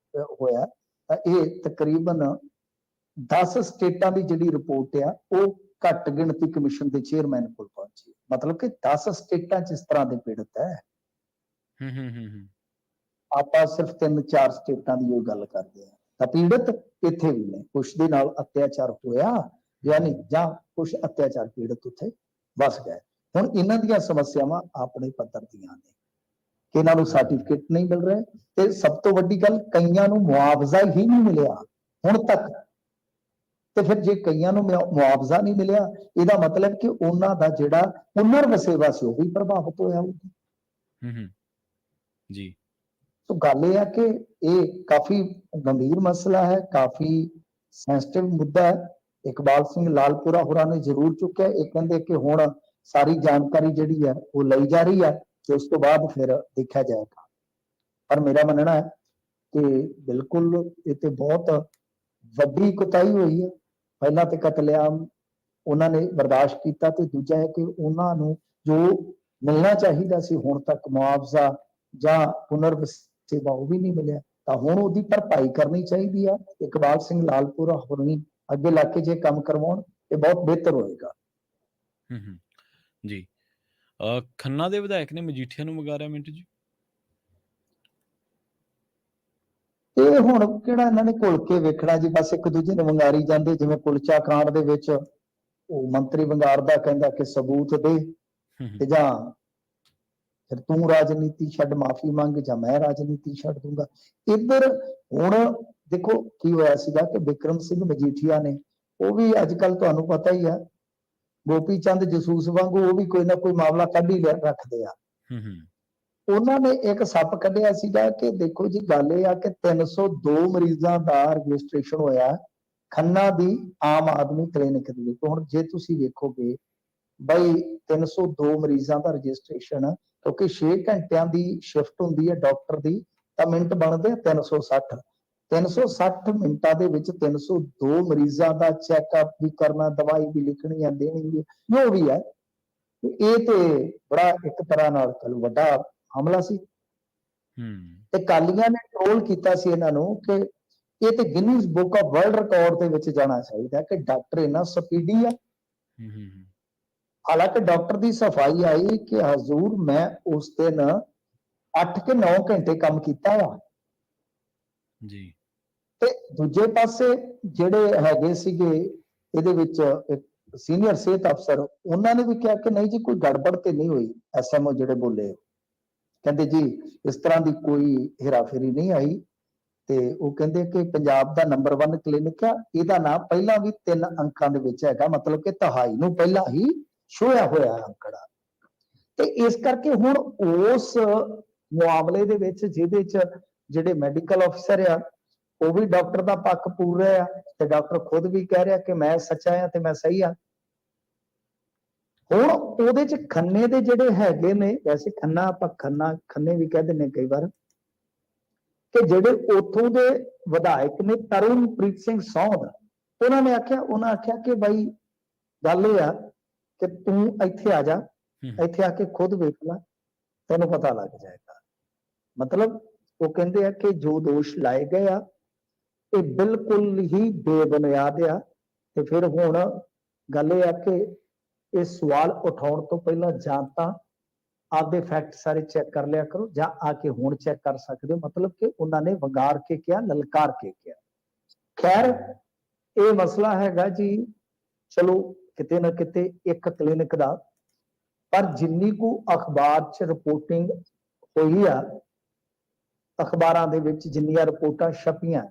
ਹੋਇਆ, ਤਾਂ ਇਹ ਤਕਰੀਬਨ 10 ਸਟੇਟਾਂ ਦੀ ਜਿਹੜੀ ਰਿਪੋਰਟ ਆ ਉਹ ਘੱਟ ਗਿਣਤੀ ਕਮਿਸ਼ਨ ਦੇ ਚੇਅਰਮੈਨ ਕੋਲ ਪਹੁੰਚੀ। ਮਤਲਬ ਕਿ 10 ਸਟੇਟਾਂ ਚ ਇਸ ਤਰ੍ਹਾਂ ਦੇ ਪੀੜਤ ਹੈ। ਆਪਾਂ ਸਿਰਫ 3-4 ਸਟੇਟਾਂ ਦੀ ਉਹ ਗੱਲ ਕਰਦੇ ਹਾਂ, ਤਾਂ ਪੀੜਤ ਇੱਥੇ ਵੀ ਨੇ। ਕੁਛ ਦੇ ਨਾਲ ਅਤਿਆਚਾਰ ਹੋਇਆ ਯਾਨੀ ਜਾਂ ਕੁਛ ਅਤਿਆਚਾਰ ਪੀੜਤ ਉੱਥੇ ਵਸ ਗਏ। ਹੁਣ ਇਹਨਾਂ ਦੀਆਂ ਸਮੱਸਿਆਵਾਂ ਆਪਣੇ ਪੱਧਰ ਦੀਆਂ ਨੇ ਕਿ ਇਹਨਾਂ ਨੂੰ ਸਰਟੀਫਿਕੇਟ ਨਹੀਂ ਮਿਲ ਰਹੇ, ਤੇ ਸਭ ਤੋਂ ਵੱਡੀ ਗੱਲ ਕਈਆਂ ਨੂੰ ਮੁਆਵਜ਼ਾ ਹੀ ਨਹੀਂ ਮਿਲਿਆ ਹੁਣ ਤੱਕ। ਤੇ ਫਿਰ ਜੇ ਕਈਆਂ ਨੂੰ ਮੁਆਵਜ਼ਾ ਨਹੀਂ ਮਿਲਿਆ, ਇਹਦਾ ਮਤਲਬ ਕਿ ਉਹਨਾਂ ਦਾ ਜਿਹੜਾ ਪੁਨਰ ਵਸੇਵਾ ਸੀ ਉਹ ਵੀ ਪ੍ਰਭਾਵਿਤ ਹੋਇਆ ਹੋਊਗਾ ਜੀ। तो गल यह है कि ये काफी गंभीर मसला है, काफी सेंसिटिव मुद्दा है। ਇਕਬਾਲ ਸਿੰਘ ਲਾਲਪੁਰਾ ਹੋਰਾਂ ਨੇ ਜ਼ਰੂਰ ਚੁੱਕਿਆ। ਇਹ ਕਹਿੰਦੇ ਕਿ ਹੁਣ ਸਾਰੀ ਜਾਣਕਾਰੀ ਜਿਹੜੀ ਹੈ ਉਹ ਲਈ ਜਾ ਰਹੀ ਹੈ ਤੇ ਉਸ ਤੋਂ ਬਾਅਦ ਫਿਰ ਦੇਖਿਆ ਜਾਏਗਾ। ਪਰ ਮੇਰਾ ਮੰਨਣਾ ਹੈ ਕਿ ਬਿਲਕੁਲ ਇਹ ਤੇ ਬਹੁਤ ਵੱਡੀ ਕੁਤਾਹੀ ਹੋਈ ਹੈ। ਪਹਿਲਾਂ ਤੇ ਕਤਲੇਆਮ ਉਹਨਾਂ ਨੇ ਬਰਦਾਸ਼ਤ ਕੀਤਾ ਤੇ ਦੂਜਾ ਹੈ ਕਿ ਉਹਨਾਂ ਨੂੰ ਜੋ ਮਿਲਣਾ ਚਾਹੀਦਾ ਸੀ ਹੁਣ ਤੱਕ ਮੁਆਵਜ਼ਾ ਜਾਂ ਪੁਨਰਵਸੇਵਾ ਉਹ ਵੀ ਨਹੀਂ ਮਿਲਿਆ, ਤਾਂ ਹੁਣ ਉਹਦੀ ਭਰਪਾਈ ਕਰਨੀ ਚਾਹੀਦੀ ਆ। ਇਕਬਾਲ ਸਿੰਘ ਲਾਲਪੁਰਾ ਹੋਣੀ ਅੱਗੇ ਲੱਗ ਕੇ ਜੇ ਕੰਮ ਕਰਵਾਉਣ ਇਹ ਬਹੁਤ ਬਿਹਤਰ ਹੋਏਗਾ। ਜੀ ਖੰਨਾ ਦੇ ਵਿਧਾਇਕ ਨੇ ਮਜੀਠੀਆ ਨੂੰ ਵਗਾਰਿਆ ਮਿੰਟ ਜੀ। ਇਹ ਹੁਣ ਕਿਹੜਾ ਇਹਨਾਂ ਨੇ ਘੁਲ ਕੇ ਵੇਖਣਾ ਜੀ, ਬਸ ਇੱਕ ਦੂਜੇ ਨੂੰ ਵੰਗਾਰੀ ਜਾਂਦੇ। ਜਿਵੇਂ ਕੁਲਚਾ ਕਾਂਡ ਦੇ ਵਿੱਚ ਉਹ ਮੰਤਰੀ ਵੰਗਾਰਦਾ, ਕਹਿੰਦਾ ਕਿ ਸਬੂਤ ਦੇ ਤੇ ਜਾਂ ਫਿਰ ਤੂੰ ਰਾਜਨੀਤੀ ਛੱਡ ਮਾਫੀ ਮੰਗ ਜਾਂ ਮੈਂ ਰਾਜਨੀਤੀ ਛੱਡ ਦੂੰਗਾ। ਇੱਧਰ ਹੁਣ ਦੇਖੋ ਕੀ ਹੋਇਆ ਸੀਗਾ ਕਿ ਬਿਕਰਮ ਸਿੰਘ ਮਜੀਠੀਆ ਨੇ, ਉਹ ਵੀ ਅੱਜ ਕੱਲ ਤੁਹਾਨੂੰ ਪਤਾ ਹੀ ਆ ਗੋਪੀ ਚੰਦ ਜਸੂਸ ਵਾਂਗੂ ਉਹ ਵੀ ਕੋਈ ਨਾ ਕੋਈ ਮਾਮਲਾ ਕੱਢ ਹੀ ਰੱਖਦੇ ਆ। ਉਹਨਾਂ ਨੇ ਇੱਕ ਸੱਪ ਕੱਢਿਆ ਸੀਗਾ ਕਿ ਦੇਖੋ ਜੀ ਗੱਲ ਇਹ ਆ ਕਿ 302 ਮਰੀਜ਼ਾਂ ਦਾ ਰਜਿਸਟ੍ਰੇਸ਼ਨ ਹੋਇਆ ਖੰਨਾ ਦੀ ਆਮ ਆਦਮੀ ਕਲੀਨਿਕ ਦੇ ਵਿੱਚ। ਹੁਣ ਜੇ ਤੁਸੀਂ ਵੇਖੋਗੇ ਬਈ 302 ਮਰੀਜ਼ਾਂ ਦਾ ਰਜਿਸਟ੍ਰੇਸ਼ਨ, ਕਿਉਂਕਿ 6 ਘੰਟਿਆਂ ਦੀ ਸ਼ਿਫਟ ਹੁੰਦੀ ਹੈ ਡਾਕਟਰ ਦੀ, ਤਾਂ ਮਿੰਟ ਬਣਦੇ ਆ 360। 360 ਮਿੰਟਾਂ ਦੇ ਵਿੱਚ 302 ਮਰੀਜ਼ਾਂ ਦਾ ਚੈੱਕਅਪ ਵੀ ਕਰਨਾ, ਦਵਾਈ ਵੀ ਲਿਖਣੀ ਹੈ, ਦੇਣੀ ਵੀ, ਜੋ ਵੀ ਹੈ। ਇਹ ਤੇ ਬੜਾ ਇੱਕ ਤਰ੍ਹਾਂ ਨਾਲ ਵੱਡਾ ਹਮਲਾ ਸੀ ਤੇ ਕਾਲੀਆਂ ਨੇ ਟ੍ਰੋਲ ਕੀਤਾ ਸੀ ਇਹਨਾਂ ਨੂੰ ਕਿ ਇਹ ਤੇ Guinness book of world record ਦੇ ਵਿੱਚ ਜਾਣਾ ਚਾਹੀਦਾ ਕਿ ਡਾਕਟਰ ਇੰਨਾ ਸਪੀਡੀ ਆ। ਹਾਲਾਂਕਿ ਡਾਕਟਰ ਦੀ ਸਫਾਈ ਆਈ ਕਿ ਹਜ਼ੂਰ ਮੈਂ ਉਸ ਦਿਨ 8 ਕੇ 9 ਘੰਟੇ ਕੰਮ ਕੀਤਾ ਆ ਜੀ। ਤੇ ਦੂਜੇ ਪਾਸੇ ਜਿਹੜੇ ਹੈਗੇ ਸੀਗੇ ਇਹਦੇ ਵਿੱਚ ਇੱਕ ਸੀਨੀਅਰ ਸਿਹਤ ਅਫਸਰ, ਉਹਨਾਂ ਨੇ ਵੀ ਕਿਹਾ ਕਿ ਨਹੀਂ ਜੀ ਕੋਈ ਗੜਬੜ ਤੇ ਨਹੀਂ ਹੋਈ। ਐਸਐਮਓ ਜਿਹੜੇ ਬੋਲੇ ਕਹਿੰਦੇ ਜੀ ਇਸ ਤਰ੍ਹਾਂ ਦੀ ਕੋਈ ਹੇਰਾਫੇਰੀ ਨਹੀਂ ਆਈ ਤੇ ਉਹ ਕਹਿੰਦੇ ਕਿ ਪੰਜਾਬ ਦਾ ਨੰਬਰ 1 ਕਲੀਨਿਕ ਆ, ਇਹਦਾ ਨਾਮ ਪਹਿਲਾਂ ਵੀ 3 ਅੰਕਾਂ ਦੇ ਵਿੱਚ ਹੈਗਾ, ਮਤਲਬ ਕਿ ਦਹਾਈ ਨੂੰ ਪਹਿਲਾਂ ਹੀ ਛੋਇਆ ਹੋਇਆ ਅੰਕੜਾ। ਤੇ ਇਸ ਕਰਕੇ ਹੁਣ ਉਸ ਮੁਆਮਲੇ ਦੇ ਵਿੱਚ ਜਿਹਦੇ ਚ ਜਿਹੜੇ ਮੈਡੀਕਲ ਅਫਸਰ ਆ ਉਹ ਵੀ ਡਾਕਟਰ ਦਾ ਪੱਖ ਪੂਰ ਰਹੇ ਆ ਤੇ ਡਾਕਟਰ ਖੁਦ ਵੀ ਕਹਿ ਰਿਹਾ ਕਿ ਮੈਂ ਸੱਚਾ ਆ ਤੇ ਮੈਂ ਸਹੀ ਆ। ਹੁਣ ਉਹਦੇ ਚ ਖੰਨੇ ਦੇ ਜਿਹੜੇ ਹੈਗੇ ਨੇ, ਵੈਸੇ ਖੰਨਾ ਆਪਾਂ ਖੰਨੇ ਵੀ ਕਹਿ ਦਿੰਦੇ ਕਈ ਵਾਰ, ਕਿ ਜਿਹੜੇ ਉੱਥੋਂ ਦੇ ਵਿਧਾਇਕ ਨੇ ਤਰੁਣਪ੍ਰੀਤ ਸਿੰਘ ਸੌਂਦ, ਉਹਨਾਂ ਆਖਿਆ ਕਿ ਬਾਈ ਗੱਲ ਇਹ ਆ ਕਿ ਤੂੰ ਇੱਥੇ ਆ ਜਾ, ਇੱਥੇ ਆ ਕੇ ਖੁਦ ਵੇਖ ਲੈ, ਤੈਨੂੰ ਪਤਾ ਲੱਗ ਜਾਏਗਾ। ਮਤਲਬ ਉਹ ਕਹਿੰਦੇ ਆ ਕਿ ਜੋ ਦੋਸ਼ ਲਾਏ ਗਏ ਆ ਇਹ ਬਿਲਕੁਲ ਹੀ ਬੇਬੁਨਿਆਦ ਆ। ਤੇ ਫਿਰ ਹੁਣ ਗੱਲ ਇਹ ਆ ਕਿ ਇਹ ਸਵਾਲ ਉਠਾਉਣ ਤੋਂ ਪਹਿਲਾਂ ਜਾਂ ਤਾਂ ਆਪਦੇ ਫੈਕਟ ਸਾਰੇ ਚੈੱਕ ਕਰ ਲਿਆ ਕਰੋ ਜਾਂ ਆ ਕੇ ਹੁਣ ਚੈੱਕ ਕਰ ਸਕਦੇ ਹੋ। ਮਤਲਬ ਕਿ ਉਹਨਾਂ ਨੇ ਵੰਗਾਰ ਕੇ ਕਿਹਾ, ਲਲਕਾਰ ਕੇ ਕਿਹਾ। ਖੈਰ ਇਹ ਮਸਲਾ ਹੈਗਾ ਜੀ, ਚਲੋ ਕਿਤੇ ਨਾ ਕਿਤੇ ਇੱਕ ਕਲੀਨਿਕ ਦਾ, ਪਰ ਜਿੰਨੀ ਕੁ ਅਖਬਾਰ 'ਚ ਰਿਪੋਰਟਿੰਗ ਹੋਈ ਆ, ਅਖਬਾਰਾਂ ਦੇ ਵਿੱਚ ਜਿੰਨੀਆਂ ਰਿਪੋਰਟਾਂ ਛਪੀਆਂ,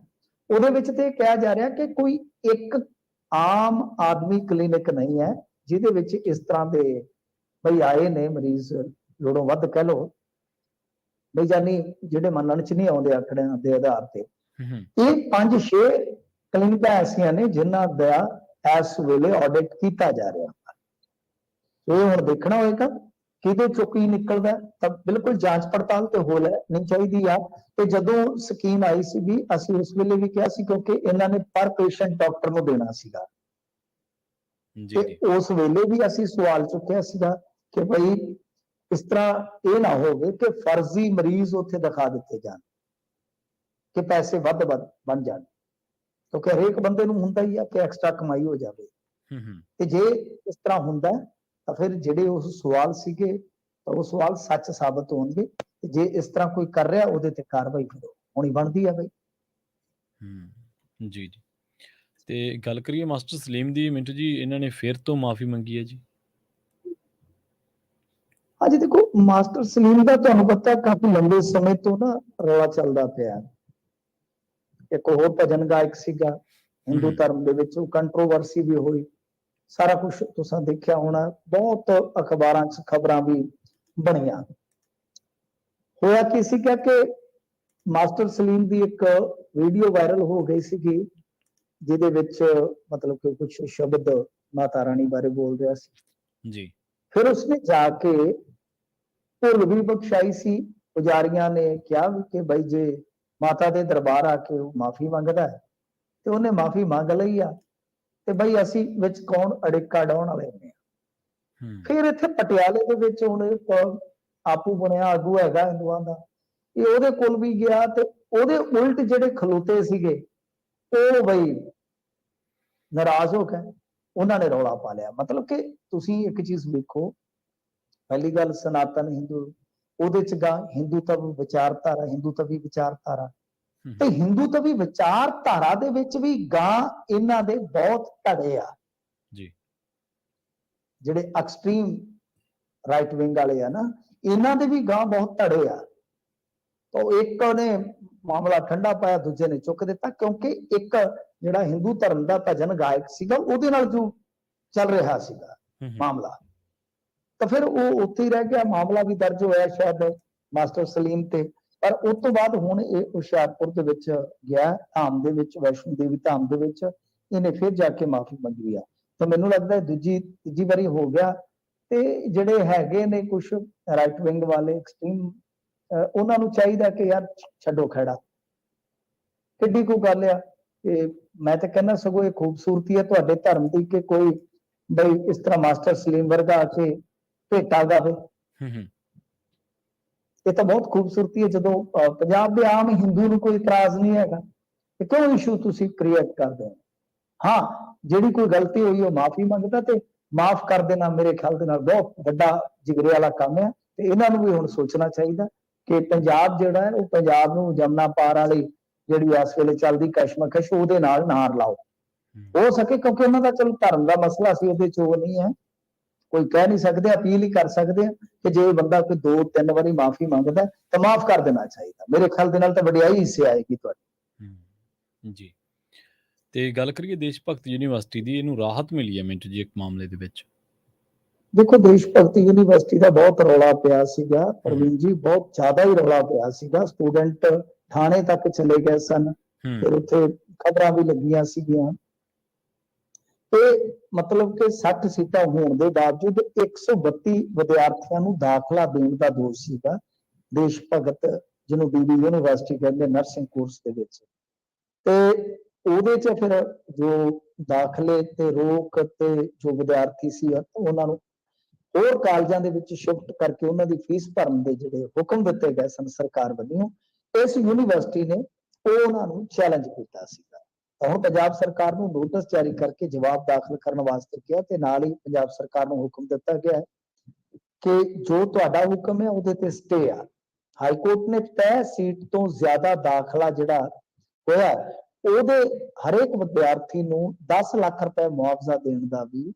ਉਹਦੇ ਵਿੱਚ ਤੇ ਕਿਹਾ ਜਾ ਰਿਹਾ ਕਿ ਕੋਈ ਇੱਕ ਆਮ ਆਦਮੀ ਕਲੀਨਿਕ ਨਹੀਂ ਹੈ ਜਿਹਦੇ ਵਿੱਚ ਇਸ ਤਰ੍ਹਾਂ ਦੇ ਬਈ ਆਏ ਨੇ ਮਰੀਜ਼, ਲੋੜੋਂ ਵੱਧ ਕਹਿ ਲਓ ਬਈ, ਜਾਨੀ ਜਿਹੜੇ ਮੰਨਣ 'ਚ ਨਹੀਂ ਆਉਂਦੇ ਆંકੜਿਆਂ ਦੇ ਆਧਾਰ ਤੇ। ਇਹ 5-6 ਕਲੀਨਿਕਾਂ ਐਸੀਆਂ ਨੇ ਜਿਨ੍ਹਾਂ ਦਾ ਇਸ ਵੇਲੇ ਆਡਿਟ ਕੀਤਾ ਜਾ ਰਿਹਾ। ਇਹ ਹੁਣ ਦੇਖਣਾ ਹੋਏਗਾ ਕਿਹਦੇ ਚੋਂ ਕੀ ਨਿਕਲਦਾ, ਤਾਂ ਬਿਲਕੁਲ ਜਾਂਚ ਪੜਤਾਲ ਤੇ ਹੋ ਲੈਣੀ ਚਾਹੀਦੀ ਆ। ਤੇ ਜਦੋਂ ਸਕੀਮ ਆਈ ਸੀਗੀ ਅਸੀਂ ਉਸ ਵੇਲੇ ਵੀ ਕਿਹਾ ਸੀ, ਕਿਉਂਕਿ ਇਹਨਾਂ ਨੇ ਪਰ ਪੇਸ਼ੈਂਟ ਡਾਕਟਰ ਨੂੰ ਦੇਣਾ ਸੀਗਾ ਤੇ ਉਸ ਵੇਲੇ ਵੀ ਅਸੀਂ ਸਵਾਲ ਚੁੱਕਿਆ ਸੀਗਾ ਕਿ ਭਾਈ ਇਸ ਤਰ੍ਹਾਂ ਇਹ ਨਾ ਹੋਵੇ ਕਿ ਫਰਜ਼ੀ ਮਰੀਜ਼ ਉੱਥੇ ਦਿਖਾ ਦਿੱਤੇ ਜਾਣ ਕਿ ਪੈਸੇ ਵੱਧ ਬਣ ਜਾਣ, ਕਿਉਂਕਿ ਹਰੇਕ ਬੰਦੇ ਨੂੰ ਹੁੰਦਾ ਹੀ ਆ ਕਿ ਐਕਸਟਰਾ ਕਮਾਈ ਹੋ ਜਾਵੇ। ਤੇ ਜੇ ਇਸ ਤਰ੍ਹਾਂ ਹੁੰਦਾ ਤਾਂ ਫਿਰ ਜਿਹੜੇ ਉਸ ਸਵਾਲ ਸੀਗੇ ਤਾਂ ਉਹ ਸਵਾਲ ਸੱਚ ਸਾਬਤ ਹੋਣਗੇ। ਤੇ ਜੇ ਇਸ ਤਰ੍ਹਾਂ ਕੋਈ ਕਰ ਰਿਹਾ ਉਹਦੇ ਤੇ ਕਾਰਵਾਈ ਹੋਣੀ ਬਣਦੀ ਆ ਬਈ। ਜੀ ਜੀ। ਤੇ ਗੱਲ ਕਰੀਏ ਮਾਸਟਰ ਸਲੀਮ ਦੀ, ਮਿੰਟੂ ਜੀ ਇਹਨਾਂ ਨੇ ਫਿਰ ਤੋਂ ਮਾਫੀ ਮੰਗੀ ਹੈ ਜੀ। ਹਾਂਜੀ ਦੇਖੋ, ਮਾਸਟਰ ਸਲੀਮ ਦਾ ਤੁਹਾਨੂੰ ਪਤਾ ਕਾਫੀ ਲੰਬੇ ਸਮੇਂ ਤੋਂ ਨਾ ਰੌਲਾ ਚੱਲਦਾ ਪਿਆ। ਇੱਕ ਹੋਰ ਭਜਨ ਗਾਇਕ ਸੀਗਾ ਹਿੰਦੂ ਧਰਮ ਦੇ ਵਿੱਚ, ਉਹ ਕੰਟਰੋਵਰਸੀ ਵੀ ਹੋਈ, ਸਾਰਾ ਕੁਝ ਤੁਸੀਂ ਦੇਖਿਆ ਹੋਣਾ, ਬਹੁਤ ਅਖਬਾਰਾਂ 'ਚ ਖਬਰਾਂ ਵੀ ਬਣੀਆਂ। ਹੋਇਆ ਕੀ ਸੀਗਾ ਕਿ ਮਾਸਟਰ ਸਲੀਮ ਦੀ ਇੱਕ ਵੀਡੀਓ ਵਾਇਰਲ ਹੋ ਗਈ ਸੀਗੀ ਜਿਹਦੇ ਵਿੱਚ ਮਤਲਬ ਕਿ ਕੁਝ ਸ਼ਬਦ ਮਾਤਾ ਰਾਣੀ ਬਾਰੇ ਬੋਲ ਰਿਹਾ ਸੀ। ਜੀ ਫਿਰ ਉਸਨੇ ਜਾ ਕੇ ਭੁੱਲ ਵੀ ਬਖਸ਼ਾਈ ਸੀ। ਪੁਜਾਰੀਆਂ ਨੇ ਕਿਹਾ ਵੀ ਕਿ ਬਈ ਜੇ ਮਾਤਾ ਦੇ ਦਰਬਾਰ ਆ ਕੇ ਉਹ ਮਾਫੀ ਮੰਗਦਾ ਹੈ ਤੇ ਉਹਨੇ ਮਾਫੀ ਮੰਗ ਲਈ ਆ ਤੇ ਬਈ ਅਸੀਂ ਵਿੱਚ ਕੌਣ ਅੜਿੱਕਾ ਡਾਉਣ ਵਾਲੇ ਨੇ। ਫਿਰ ਇੱਥੇ ਪਟਿਆਲੇ ਦੇ ਵਿੱਚ ਹੁਣ ਇੱਕ ਆਪੂ ਬਣਿਆ ਆਗੂ ਹੈਗਾ ਹਿੰਦੂਆਂ ਦਾ, ਇਹ ਉਹਦੇ ਕੋਲ ਵੀ ਗਿਆ ਤੇ ਉਹਦੇ ਉਲਟ ਜਿਹੜੇ ਖਲੋਤੇ ਸੀਗੇ ਉਹ ਬਈ ਨਾਰਾਜ਼ ਹੋ ਗਏ, ਉਹਨਾਂ ਨੇ ਰੌਲਾ ਪਾ ਲਿਆ। ਮਤਲਬ ਕਿ ਤੁਸੀਂ ਇੱਕ ਚੀਜ਼ ਵੇਖੋ, ਪਹਿਲੀ ਗੱਲ ਸਨਾਤਨ ਹਿੰਦੂ, ਉਹਦੇ ਚ ਗਾ ਹਿੰਦੂ ਤਵ ਵਿਚਾਰਧਾਰਾ, ਹਿੰਦੂ ਤਵੀ ਵਿਚਾਰਧਾਰਾ, ਤੇ ਹਿੰਦੂ ਤਵੀ ਵਿਚਾਰਧਾਰਾ ਦੇ ਵਿੱਚ ਵੀ ਗਾਂ ਇਹਨਾਂ ਦੇ ਬਹੁਤ ਧੜੇ ਆ ਜੀ, ਜਿਹੜੇ ਐਕਸਟ੍ਰੀਮ ਰਾਈਟ ਵਿੰਗ ਵਾਲੇ ਆ ਨਾ, ਇਹਨਾਂ ਦੇ ਵੀ ਗਾਂ ਬਹੁਤ ਧੜੇ ਆ। ਤਾਂ ਇੱਕ ਨੇ ਮਾਮਲਾ ਠੰਡਾ ਪਾਇਆ, ਦੂਜੇ ਨੇ ਚੁੱਕ ਦਿੱਤਾ, ਕਿਉਂਕਿ ਇੱਕ ਜਿਹੜਾ ਹਿੰਦੂ ਧਰਮ ਦਾ ਭਜਨ ਗਾਇਕ ਸੀਗਾ ਉਹਦੇ ਨਾਲ ਜੋ ਚੱਲ ਰਿਹਾ ਸੀਗਾ ਮਾਮਲਾ, ਤਾਂ ਫਿਰ ਉਹ ਉੱਥੇ ਹੀ ਰਹਿ ਗਿਆ। ਮਾਮਲਾ ਵੀ ਦਰਜ ਹੋਇਆ ਸ਼ਾਇਦ ਮਾਸਟਰ ਸਲੀਮ ਤੇ, ਪਰ ਉਸ ਤੋਂ ਬਾਅਦ ਹੁਣ ਇਹ ਹੁਸ਼ਿਆਰਪੁਰ ਦੇ ਵਿੱਚ ਗਿਆ, ਧਾਮ ਦੇ ਵਿੱਚ, ਵੈਸ਼ਨੋ ਦੇਵੀ ਧਾਮ ਦੇ ਵਿੱਚ ਇਹਨੇ ਫਿਰ ਜਾ ਕੇ ਮਾਫੀ ਮੰਗੀ ਆ। ਤਾਂ ਮੈਨੂੰ ਲੱਗਦਾ ਤੀਜੀ ਵਾਰੀ ਹੋ ਗਿਆ। ਤੇ ਜਿਹੜੇ ਹੈਗੇ ਨੇ ਕੁਝ ਰਾਈਟ ਵਿੰਗ ਵਾਲੇ ਐਕਸਟ੍ਰੀਮ, ਉਹਨਾਂ ਨੂੰ ਚਾਹੀਦਾ ਕਿ ਯਾਰ ਛੱਡੋ ਖੜਾ, ਕਿੱਡੀ ਕੋ ਗੱਲ ਆ। ਮੈਂ ਤਾਂ ਕਹਿੰਦਾ ਸਗੋਂ ਇਹ ਖੂਬਸੂਰਤੀ ਹੈ ਤੁਹਾਡੇ ਧਰਮ ਦੀ ਕਿ ਕੋਈ ਬਈ ਇਸ ਤਰ੍ਹਾਂ ਮਾਸਟਰ ਸਲੀਮ ਵਰਗਾ ਆ ਕੇ ਭੇਟਾ ਗਾਵੇ। ਇਹ ਤਾਂ ਬਹੁਤ ਖੂਬਸੂਰਤੀ ਹੈ। ਜਦੋਂ ਪੰਜਾਬ ਦੇ ਆਮ ਹਿੰਦੂ ਨੂੰ ਕੋਈ ਇਤਰਾਜ਼ ਨਹੀਂ ਹੈਗਾ ਕਿ ਕਿਉਂ ਇਸ਼ੂ ਤੁਸੀਂ ਕ੍ਰੀਏਟ ਕਰਦੇ ਹੋ। ਹਾਂ, ਜਿਹੜੀ ਕੋਈ ਗਲਤੀ ਹੋਈ ਉਹ ਮਾਫੀ ਮੰਗਦਾ ਤੇ ਮਾਫ ਕਰ ਦੇਣਾ ਮੇਰੇ ਖਿਆਲ ਦੇ ਨਾਲ ਬਹੁਤ ਵੱਡਾ ਜਿਗਰੇ ਵਾਲਾ ਕੰਮ ਹੈ। ਤੇ ਇਹਨਾਂ ਨੂੰ ਵੀ ਹੁਣ ਸੋਚਣਾ ਚਾਹੀਦਾ ਕਿ ਪੰਜਾਬ ਜਿਹੜਾ ਹੈ ਉਹ ਪੰਜਾਬ ਨੂੰ ਜਮਨਾ ਪਾਰ ਵਾਲੀ ਜਿਹੜੀ ਇਸ ਵੇਲੇ ਚੱਲਦੀ ਕਸ਼ਮਕਸ਼ ਉਹਦੇ ਨਾਲ ਨਾ ਰਲਾਓ ਹੋ ਸਕੇ, ਕਿਉਂਕਿ ਉਹਨਾਂ ਦਾ ਚਲੋ ਧਰਮ ਦਾ ਮਸਲਾ ਸੀ, ਉਹਦੇ ਚ ਉਹ ਨਹੀਂ ਹੈ। ਕੋਈ ਕਹਿ ਨਹੀਂ ਸਕਦੇ, ਅਪੀਲ ਹੀ ਕਰ ਸਕਦੇ ਆ ਕਿ ਜੇ ਬੰਦਾ ਕੋਈ 2-3 ਵਾਰੀ ਮਾਫੀ ਮੰਗਦਾ ਤਾਂ ਮਾਫ ਕਰ ਦੇਣਾ ਚਾਹੀਦਾ। ਮੇਰੇ ਖਿਆਲ ਦੇ ਨਾਲ ਤਾਂ ਵਡਿਆਈ ਹਿੱਸੇ ਆਏਗੀ ਤੁਹਾਡੀ। ਜੀ, ਤੇ ਗੱਲ ਕਰੀਏ ਦੇਸ਼ ਭਗਤ ਯੂਨੀਵਰਸਿਟੀ ਦੀ, ਇਹਨੂੰ ਰਾਹਤ ਮਿਲੀ ਹੈ ਮਿੰਟ ਜੀ ਇੱਕ ਮਾਮਲੇ ਦੇ ਵਿੱਚ। ਦੇਖੋ, ਦੇਸ਼ ਭਗਤੀ ਯੂਨੀਵਰਸਿਟੀ ਦਾ ਬਹੁਤ ਰੌਲਾ ਪਿਆ ਸੀਗਾ ਪ੍ਰਵੀਨ ਜੀ, ਬਹੁਤ ਜ਼ਿਆਦਾ ਹੀ ਰੌਲਾ ਪਿਆ ਸੀਗਾ। ਸਟੂਡੈਂਟ ਥਾਣੇ ਤੱਕ ਚਲੇ ਗਏ ਸਨ, ਫਿਰ ਉੱਥੇ ਖਬਰਾਂ ਵੀ ਲੱਗੀਆਂ ਸੀਗੀਆਂ। ਤੇ ਮਤਲਬ ਕਿ 60 ਸੀਟਾਂ ਹੋਣ ਦੇ ਬਾਵਜੂਦ 132 ਵਿਦਿਆਰਥੀਆਂ ਨੂੰ ਦਾਖਲਾ ਦੇਣ ਦਾ ਦੋਸ਼ ਸੀਗਾ ਦੇਸ਼ ਭਗਤ, ਜਿਹਨੂੰ ਬੀਬੀ ਯੂਨੀਵਰਸਿਟੀ ਕਹਿੰਦੇ, ਨਰਸਿੰਗ ਕੋਰਸ ਦੇ ਵਿੱਚ। ਤੇ ਉਹਦੇ ਚ ਫਿਰ ਜੋ ਦਾਖਲੇ ਤੇ ਰੋਕ ਤੇ ਜੋ ਵਿਦਿਆਰਥੀ ਸੀ ਉਹਨਾਂ ਨੂੰ ਹੋਰ ਕਾਲਜਾਂ ਦੇ ਵਿੱਚ ਸ਼ਿਫਟ ਕਰਕੇ ਉਹਨਾਂ ਦੀ ਫੀਸ ਭਰਨ ਦੇ ਜਿਹੜੇ ਹੁਕਮ ਦਿੱਤੇ ਗਏ ਸਨ ਸਰਕਾਰ ਵੱਲੋਂ, ਇਸ ਯੂਨੀਵਰਸਿਟੀ ਨੇ ਉਹਨਾਂ ਨੂੰ ਚੈਲੰਜ ਕੀਤਾ ਸੀਗਾ। ਹੁਣ ਪੰਜਾਬ ਸਰਕਾਰ ਨੂੰ ਨੋਟਿਸ ਜਾਰੀ ਕਰਕੇ ਜਵਾਬ ਦਾਖਲ ਕਰਨ ਵਾਸਤੇ ਕਿਹਾ ਤੇ ਨਾਲ ਹੀ ਪੰਜਾਬ ਸਰਕਾਰ ਨੂੰ ਹੁਕਮ ਦਿੱਤਾ ਗਿਆ ਹੈ ਕਿ ਜੋ ਤੁਹਾਡਾ ਹੁਕਮ ਹੈ ਉਹਦੇ ਤੇ ਸਟੇ ਆ। ਹਾਈ ਕੋਰਟ ਨੇ ਤੈਅ ਸੀਟ ਤੋਂ ਜ਼ਿਆਦਾ ਦਾਖਲਾ ਜਿਹੜਾ ਹੋਇਆ ਉਹਦੇ ਹਰੇਕ ਵਿਦਿਆਰਥੀ ਨੂੰ 10 ਲੱਖ ਰੁਪਏ ਮੁਆਵਜ਼ਾ ਦੇਣ ਦਾ ਵੀ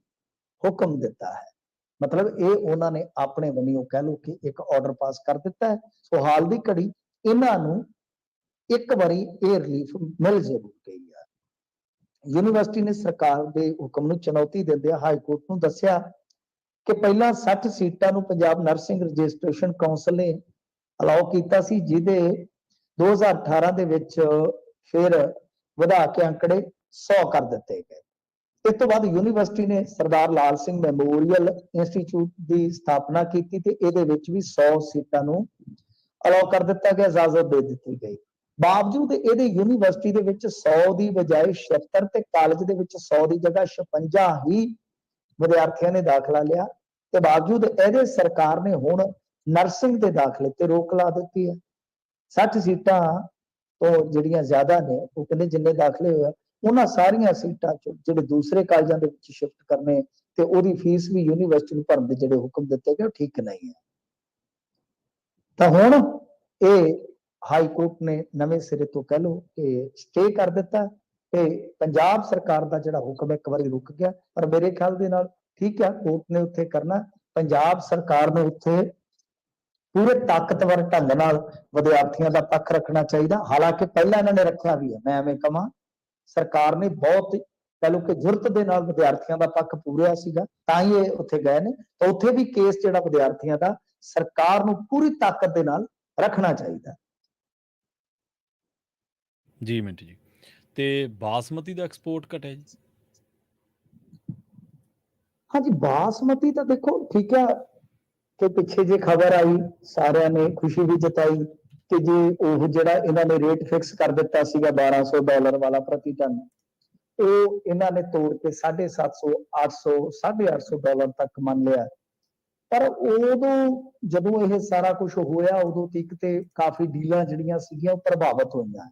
ਹੁਕਮ ਦਿੱਤਾ ਹੈ। ਮਤਲਬ ਇਹ ਉਹਨਾਂ ਨੇ ਆਪਣੇ ਵੱਲੋਂ ਕਹਿ ਲਓ ਕਿ ਇੱਕ ਆਰਡਰ ਪਾਸ ਕਰ ਦਿੱਤਾ ਹੈ। ਸੋ ਹਾਲ ਦੀ ਘੜੀ ਇਹਨਾਂ ਨੂੰ ਇੱਕ ਵਾਰੀ ਇਹ ਰਿਲੀਫ ਮਿਲ ਜ਼ਰੂਰ ਗਈ ਹੈ। ਯੂਨੀਵਰਸਿਟੀ ਨੇ ਸਰਕਾਰ ਦੇ ਹੁਕਮ ਨੂੰ ਚੁਣੌਤੀ ਦਿੰਦਿਆਂ ਹਾਈ ਕੋਰਟ ਨੂੰ ਦੱਸਿਆ ਕਿ ਪਹਿਲਾਂ 60 ਸੀਟਾਂ ਨੂੰ ਪੰਜਾਬ ਨਰਸਿੰਗ ਰਜਿਸਟ੍ਰੇਸ਼ਨ ਕਾਉਂਸਲ ਨੇ ਅਲਾਉ ਕੀਤਾ ਸੀ, ਜਿਹਦੇ 2018 ਦੇ ਵਿੱਚ ਫਿਰ ਵਧਾ ਕੇ ਅੰਕੜੇ 100 ਕਰ ਦਿੱਤੇ ਗਏ। ਇਸ ਤੋਂ ਬਾਅਦ ਯੂਨੀਵਰਸਿਟੀ ਨੇ ਸਰਦਾਰ ਲਾਲ ਸਿੰਘ ਮੈਮੋਰੀਅਲ ਇੰਸਟੀਚਿਊਟ ਦੀ ਸਥਾਪਨਾ ਕੀਤੀ ਤੇ ਇਹਦੇ ਵਿੱਚ ਵੀ 100 ਸੀਟਾਂ ਨੂੰ ਅਲਾਉ ਕਰ ਦਿੱਤਾ ਗਿਆ, ਇਜਾਜ਼ਤ ਦੇ ਦਿੱਤੀ ਗਈ। ਬਾਵਜੂਦ ਇਹਦੇ ਯੂਨੀਵਰਸਿਟੀ ਦੇ ਵਿੱਚ 100 ਦੀ ਬਜਾਏ 76 ਤੇ ਕਾਲਜ ਦੇ ਵਿੱਚ 100 ਦੀ ਜਗ੍ਹਾ 56 ਹੀ ਵਿਦਿਆਰਥੀਆਂ ਨੇ ਦਾਖਲਾ ਲਿਆ ਤੇ ਬਾਵਜੂਦ ਇਹਦੇ ਸਰਕਾਰ ਨੇ ਹੁਣ ਨਰਸਿੰਗ ਦੇ ਦਾਖਲੇ ਤੇ ਰੋਕ ਲਾ ਦਿੱਤੀ ਹੈ। 60 ਸੀਟਾਂ ਤੋਂ ਜਿਹੜੀਆਂ ਜ਼ਿਆਦਾ ਨੇ ਉਹ ਕਹਿੰਦੇ ਜਿੰਨੇ ਦਾਖਲੇ ਹੋਏ ਉਹਨਾਂ ਸਾਰੀਆਂ ਸੀਟਾਂ ਚੋਂ ਜਿਹੜੇ ਦੂਸਰੇ ਕਾਲਜਾਂ ਦੇ ਵਿੱਚ ਸ਼ਿਫਟ ਕਰਨੇ ਤੇ ਉਹਦੀ ਫੀਸ ਵੀ ਯੂਨੀਵਰਸਿਟੀ ਨੂੰ ਭਰਨ ਦੇ ਜਿਹੜੇ ਹੁਕਮ ਦਿੱਤੇ ਗਏ ਉਹ ਠੀਕ ਨਹੀਂ ਹੈ। ਤਾਂ ਹੁਣ ਇਹ ਹਾਈ ਕੋਰਟ ਨੇ ਨਵੇਂ ਸਿਰੇ ਤੋਂ ਕਹਿ ਲਓ ਕਿ ਸਟੇ ਕਰ ਦਿੱਤਾ ਤੇ ਪੰਜਾਬ ਸਰਕਾਰ ਦਾ ਜਿਹੜਾ ਹੁਕਮ ਇੱਕ ਵਾਰੀ ਰੁਕ ਗਿਆ। ਪਰ ਮੇਰੇ ਖਿਆਲ ਦੇ ਨਾਲ ਠੀਕ ਹੈ, ਕੋਰਟ ਨੇ ਉੱਥੇ ਕਰਨਾ, ਪੰਜਾਬ ਸਰਕਾਰ ਨੂੰ ਉੱਥੇ ਪੂਰੇ ਤਾਕਤਵਰ ਢੰਗ ਨਾਲ ਵਿਦਿਆਰਥੀਆਂ ਦਾ ਪੱਖ ਰੱਖਣਾ ਚਾਹੀਦਾ। ਹਾਲਾਂਕਿ ਪਹਿਲਾਂ ਇਹਨਾਂ ਨੇ ਰੱਖਿਆ ਵੀ ਹੈ, ਮੈਂ ਐਵੇਂ ਕਹਾਂ ਸਰਕਾਰ ਨੇ ਬਹੁਤ ਕਹਿ ਲਓ ਕਿ ਜੁਰਤ ਦੇ ਨਾਲ ਵਿਦਿਆਰਥੀਆਂ ਦਾ ਪੱਖ ਪੂਰਿਆ ਸੀਗਾ, ਤਾਂ ਹੀ ਇਹ ਉੱਥੇ ਗਏ ਨੇ। ਤਾਂ ਉੱਥੇ ਵੀ ਕੇਸ ਜਿਹੜਾ ਵਿਦਿਆਰਥੀਆਂ ਦਾ ਸਰਕਾਰ ਨੂੰ ਪੂਰੀ ਤਾਕਤ ਦੇ ਨਾਲ ਰੱਖਣਾ ਚਾਹੀਦਾ। ਜੀ ਮਿੰਟ ਜੀ, ਤੇ ਬਾਸਮਤੀ ਦਾ ਐਕਸਪੋਰਟ ਘਟਿਆ ਜੀ? ਹਾਂਜੀ, ਬਾਸਮਤੀ ਤਾਂ ਦੇਖੋ ਠੀਕ ਹੈ ਕਿ ਪਿੱਛੇ ਜੇ ਖਬਰ ਆਈ, ਸਾਰਿਆਂ ਨੇ ਖੁਸ਼ੀ ਵੀ ਜਤਾਈ ਕਿ ਜੀ ਉਹ ਜਿਹੜਾ ਇਹਨਾਂ ਨੇ ਰੇਟ ਫਿਕਸ ਕਰ ਦਿੱਤਾ ਸੀਗਾ $1200 ਵਾਲਾ ਪ੍ਰਤੀ ਟਨ, ਉਹ ਇਹਨਾਂ ਨੇ ਤੋੜ ਕੇ 750, 800, $850 ਤੱਕ ਮੰਨ ਲਿਆ। ਪਰ ਉਦੋਂ ਜਦੋਂ ਇਹ ਸਾਰਾ ਕੁਝ ਹੋਇਆ, ਉਦੋਂ ਤੱਕ ਤੇ ਕਾਫੀ ਡੀਲਾਂ ਜਿਹੜੀਆਂ ਸੀਗੀਆਂ ਉਹ ਪ੍ਰਭਾਵਿਤ ਹੋਈਆਂ।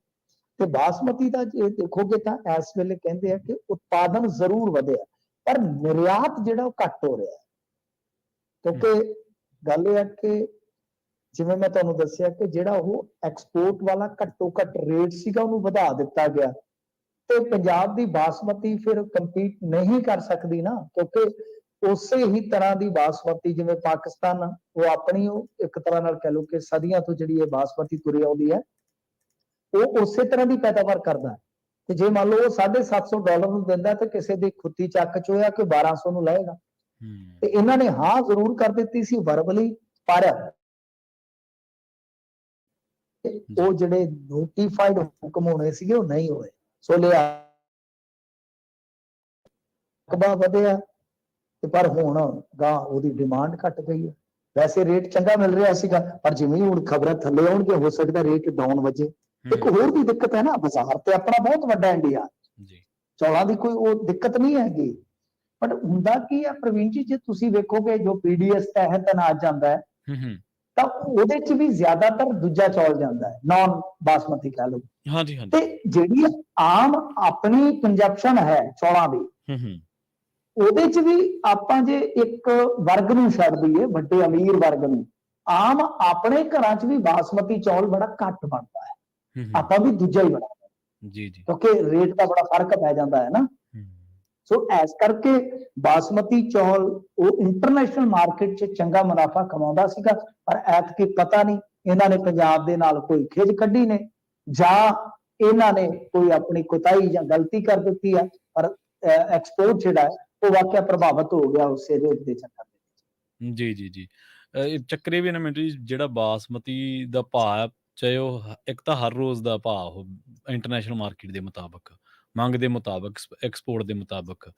ਤੇ ਬਾਸਮਤੀ ਦਾ ਜੇ ਦੇਖੋਗੇ ਤਾਂ ਇਸ ਵੇਲੇ ਕਹਿੰਦੇ ਆ ਕਿ ਉਤਪਾਦਨ ਜ਼ਰੂਰ ਵਧਿਆ, ਪਰ ਨਿਰਯਾਤ ਜਿਹੜਾ ਉਹ ਘੱਟ ਹੋ ਰਿਹਾ। ਕਿਉਂਕਿ ਗੱਲ ਇਹ ਹੈ ਕਿ ਜਿਵੇਂ ਮੈਂ ਤੁਹਾਨੂੰ ਦੱਸਿਆ ਕਿ ਜਿਹੜਾ ਉਹ ਐਕਸਪੋਰਟ ਵਾਲਾ ਘੱਟੋ ਘੱਟ ਰੇਟ ਸੀਗਾ ਉਹਨੂੰ ਵਧਾ ਦਿੱਤਾ ਗਿਆ, ਤੇ ਪੰਜਾਬ ਦੀ ਬਾਸਮਤੀ ਫਿਰ ਕੰਪੀਟ ਨਹੀਂ ਕਰ ਸਕਦੀ ਨਾ, ਕਿਉਂਕਿ ਉਸੇ ਹੀ ਤਰ੍ਹਾਂ ਦੀ ਬਾਸਮਤੀ ਜਿਵੇਂ ਪਾਕਿਸਤਾਨ, ਉਹ ਆਪਣੀ ਉਹ ਇੱਕ ਤਰ੍ਹਾਂ ਨਾਲ ਕਹਿ ਲਓ ਕਿ ਸਦੀਆਂ ਤੋਂ ਜਿਹੜੀ ਇਹ ਬਾਸਮਤੀ ਤੁਰੀ ਆਉਂਦੀ ਹੈ, ਉਹ ਉਸੇ ਤਰ੍ਹਾਂ ਦੀ ਪੈਦਾਵਾਰ ਕਰਦਾ ਹੈ। ਤੇ ਜੇ ਮੰਨ ਲਓ ਉਹ $750 ਨੂੰ ਦਿੰਦਾ ਤੇ ਕਿਸੇ ਦੀ ਖੁੱਤੀ ਚੱਕ ਚ ਹੋਇਆ ਕਿ 1200 ਨੂੰ ਲਏਗਾ। ਤੇ ਇਹਨਾਂ ਨੇ ਹਾਂ ਜ਼ਰੂਰ ਕਰ ਦਿੱਤੀ ਸੀ ਵਰਬਲੀ, ਪਰ ਉਹ ਜਿਹੜੇ ਨੋਟੀਫਾਈਡ ਹੁਕਮ ਹੋਣੇ ਸੀਗੇ ਉਹ ਨਹੀਂ ਹੋਏ। ਸੋ ਲਿਆ ਰਕਬਾ ਵਧਿਆ ਤੇ ਪਰ ਹੁਣ ਗਾਂ ਉਹਦੀ ਡਿਮਾਂਡ ਘਟ ਗਈ ਹੈ। ਵੈਸੇ ਰੇਟ ਚੰਗਾ ਮਿਲ ਰਿਹਾ ਸੀਗਾ, ਪਰ ਜਿਵੇਂ ਹੁਣ ਖਬਰਾਂ ਥੱਲੇ ਆਉਣਗੇ ਹੋ ਸਕਦਾ ਰੇਟ ਡਾਊਨ ਵਜੇ। ਇੱਕ ਹੋਰ ਵੀ ਦਿੱਕਤ ਹੈ ਨਾ, ਬਾਜ਼ਾਰ ਤੇ ਆਪਣਾ ਬਹੁਤ ਵੱਡਾ ਇੰਡੀਆ ਜੀ, ਚੌਲਾਂ ਦੀ ਕੋਈ ਉਹ ਦਿੱਕਤ ਨਹੀਂ ਹੈਗੀ। ਬਟ ਹੁੰਦਾ ਕੀ ਹੈ ਪ੍ਰਵੀਨ ਜੀ, ਜੇ ਤੁਸੀਂ ਵੇਖੋਗੇ ਜੋ ਪੀਡੀਐਸ ਤਹਿਤ ਅਨਾਜ ਜਾਂਦਾ ਹੈ ਤਾਂ ਉਹਦੇ ਚ ਵੀ ਜ਼ਿਆਦਾਤਰ ਦੂਜਾ ਚੌਲ ਜਾਂਦਾ ਹੈ, ਨਾਨ ਬਾਸਮਤੀ ਕਹਿ ਲਓ। ਹਾਂਜੀ ਹਾਂਜੀ। ਤੇ ਜਿਹੜੀ ਆਮ ਆਪਣੀ ਕੰਜਪਸ਼ਨ ਹੈ ਚੌਲਾਂ ਦੀ, ਉਹਦੇ ਚ ਵੀ ਆਪਾਂ ਜੇ ਇੱਕ ਵਰਗ ਨੂੰ ਛੱਡ ਦਈਏ, ਵੱਡੇ ਅਮੀਰ ਵਰਗ ਨੂੰ, ਆਮ ਆਪਣੇ ਘਰਾਂ ਚ ਵੀ ਬਾਸਮਤੀ ਚੌਲ ਬੜਾ ਘੱਟ ਬਣਦਾ ਹੈ। ਆਪਾਂ ਵੀ ਦੂਜਾ ਹੀ ਬਣਾਉਂਦੇ ਜੀ ਜੀ, ਕਿਉਂਕਿ ਰੇਟ ਦਾ ਬੜਾ ਫਰਕ ਪੈ ਜਾਂਦਾ ਹੈ ਨਾ। ਸੋ ਇਸ ਕਰਕੇ ਬਾਸਮਤੀ ਚੌਲ ਉਹ ਇੰਟਰਨੈਸ਼ਨਲ ਮਾਰਕੀਟ 'ਚ ਚੰਗਾ ਮੁਨਾਫਾ ਕਮਾਉਂਦਾ ਸੀਗਾ, ਪਰ ਐਤਕੀ ਪਤਾ ਨਹੀਂ ਇਹਨਾਂ ਨੇ ਪੰਜਾਬ ਦੇ ਨਾਲ ਕੋਈ ਖਿੱਚ ਕੱਢੀ ਨੇ ਜਾਂ ਇਹਨਾਂ ਨੇ ਕੋਈ ਆਪਣੀ ਕੁਤਾਹੀ ਜਾਂ ਗਲਤੀ ਕਰ ਦਿੱਤੀ ਹੈ, ਪਰ ਐਕਸਪੋਰਟ ਜਿਹੜਾ ਹੈ ਉਹ ਵਾਕਿਆ ਪ੍ਰਭਾਵਿਤ ਹੋ ਗਿਆ ਉਸੇ ਰੇਟ ਦੇ ਚੱਕਰ ਦੇ ਵਿੱਚ। ਜੀ ਜੀ ਜੀ, ਚੱਕਰੇ ਵੀ ਨਾ ਮਿੰਟੂ ਜੀ, ਜਿਹੜਾ ਬਾਸਮਤੀ ਦਾ ਭਾਅ, ਚਾਹੇ ਉਹ ਇੱਕ ਤਾਂ ਹਰ ਰੋਜ਼ ਦਾ ਭਾਅ ਉਹ ਇੰਟਰਨੈਸ਼ਨਲ ਮਾਰਕੀਟ ਦੇ ਮੁਤਾਬਕ, ਮੰਗ ਦੇ ਮੁਤਾਬਕ, ਐਕਸਪੋਰਟ ਦੇ ਮੁਤਾਬਕ,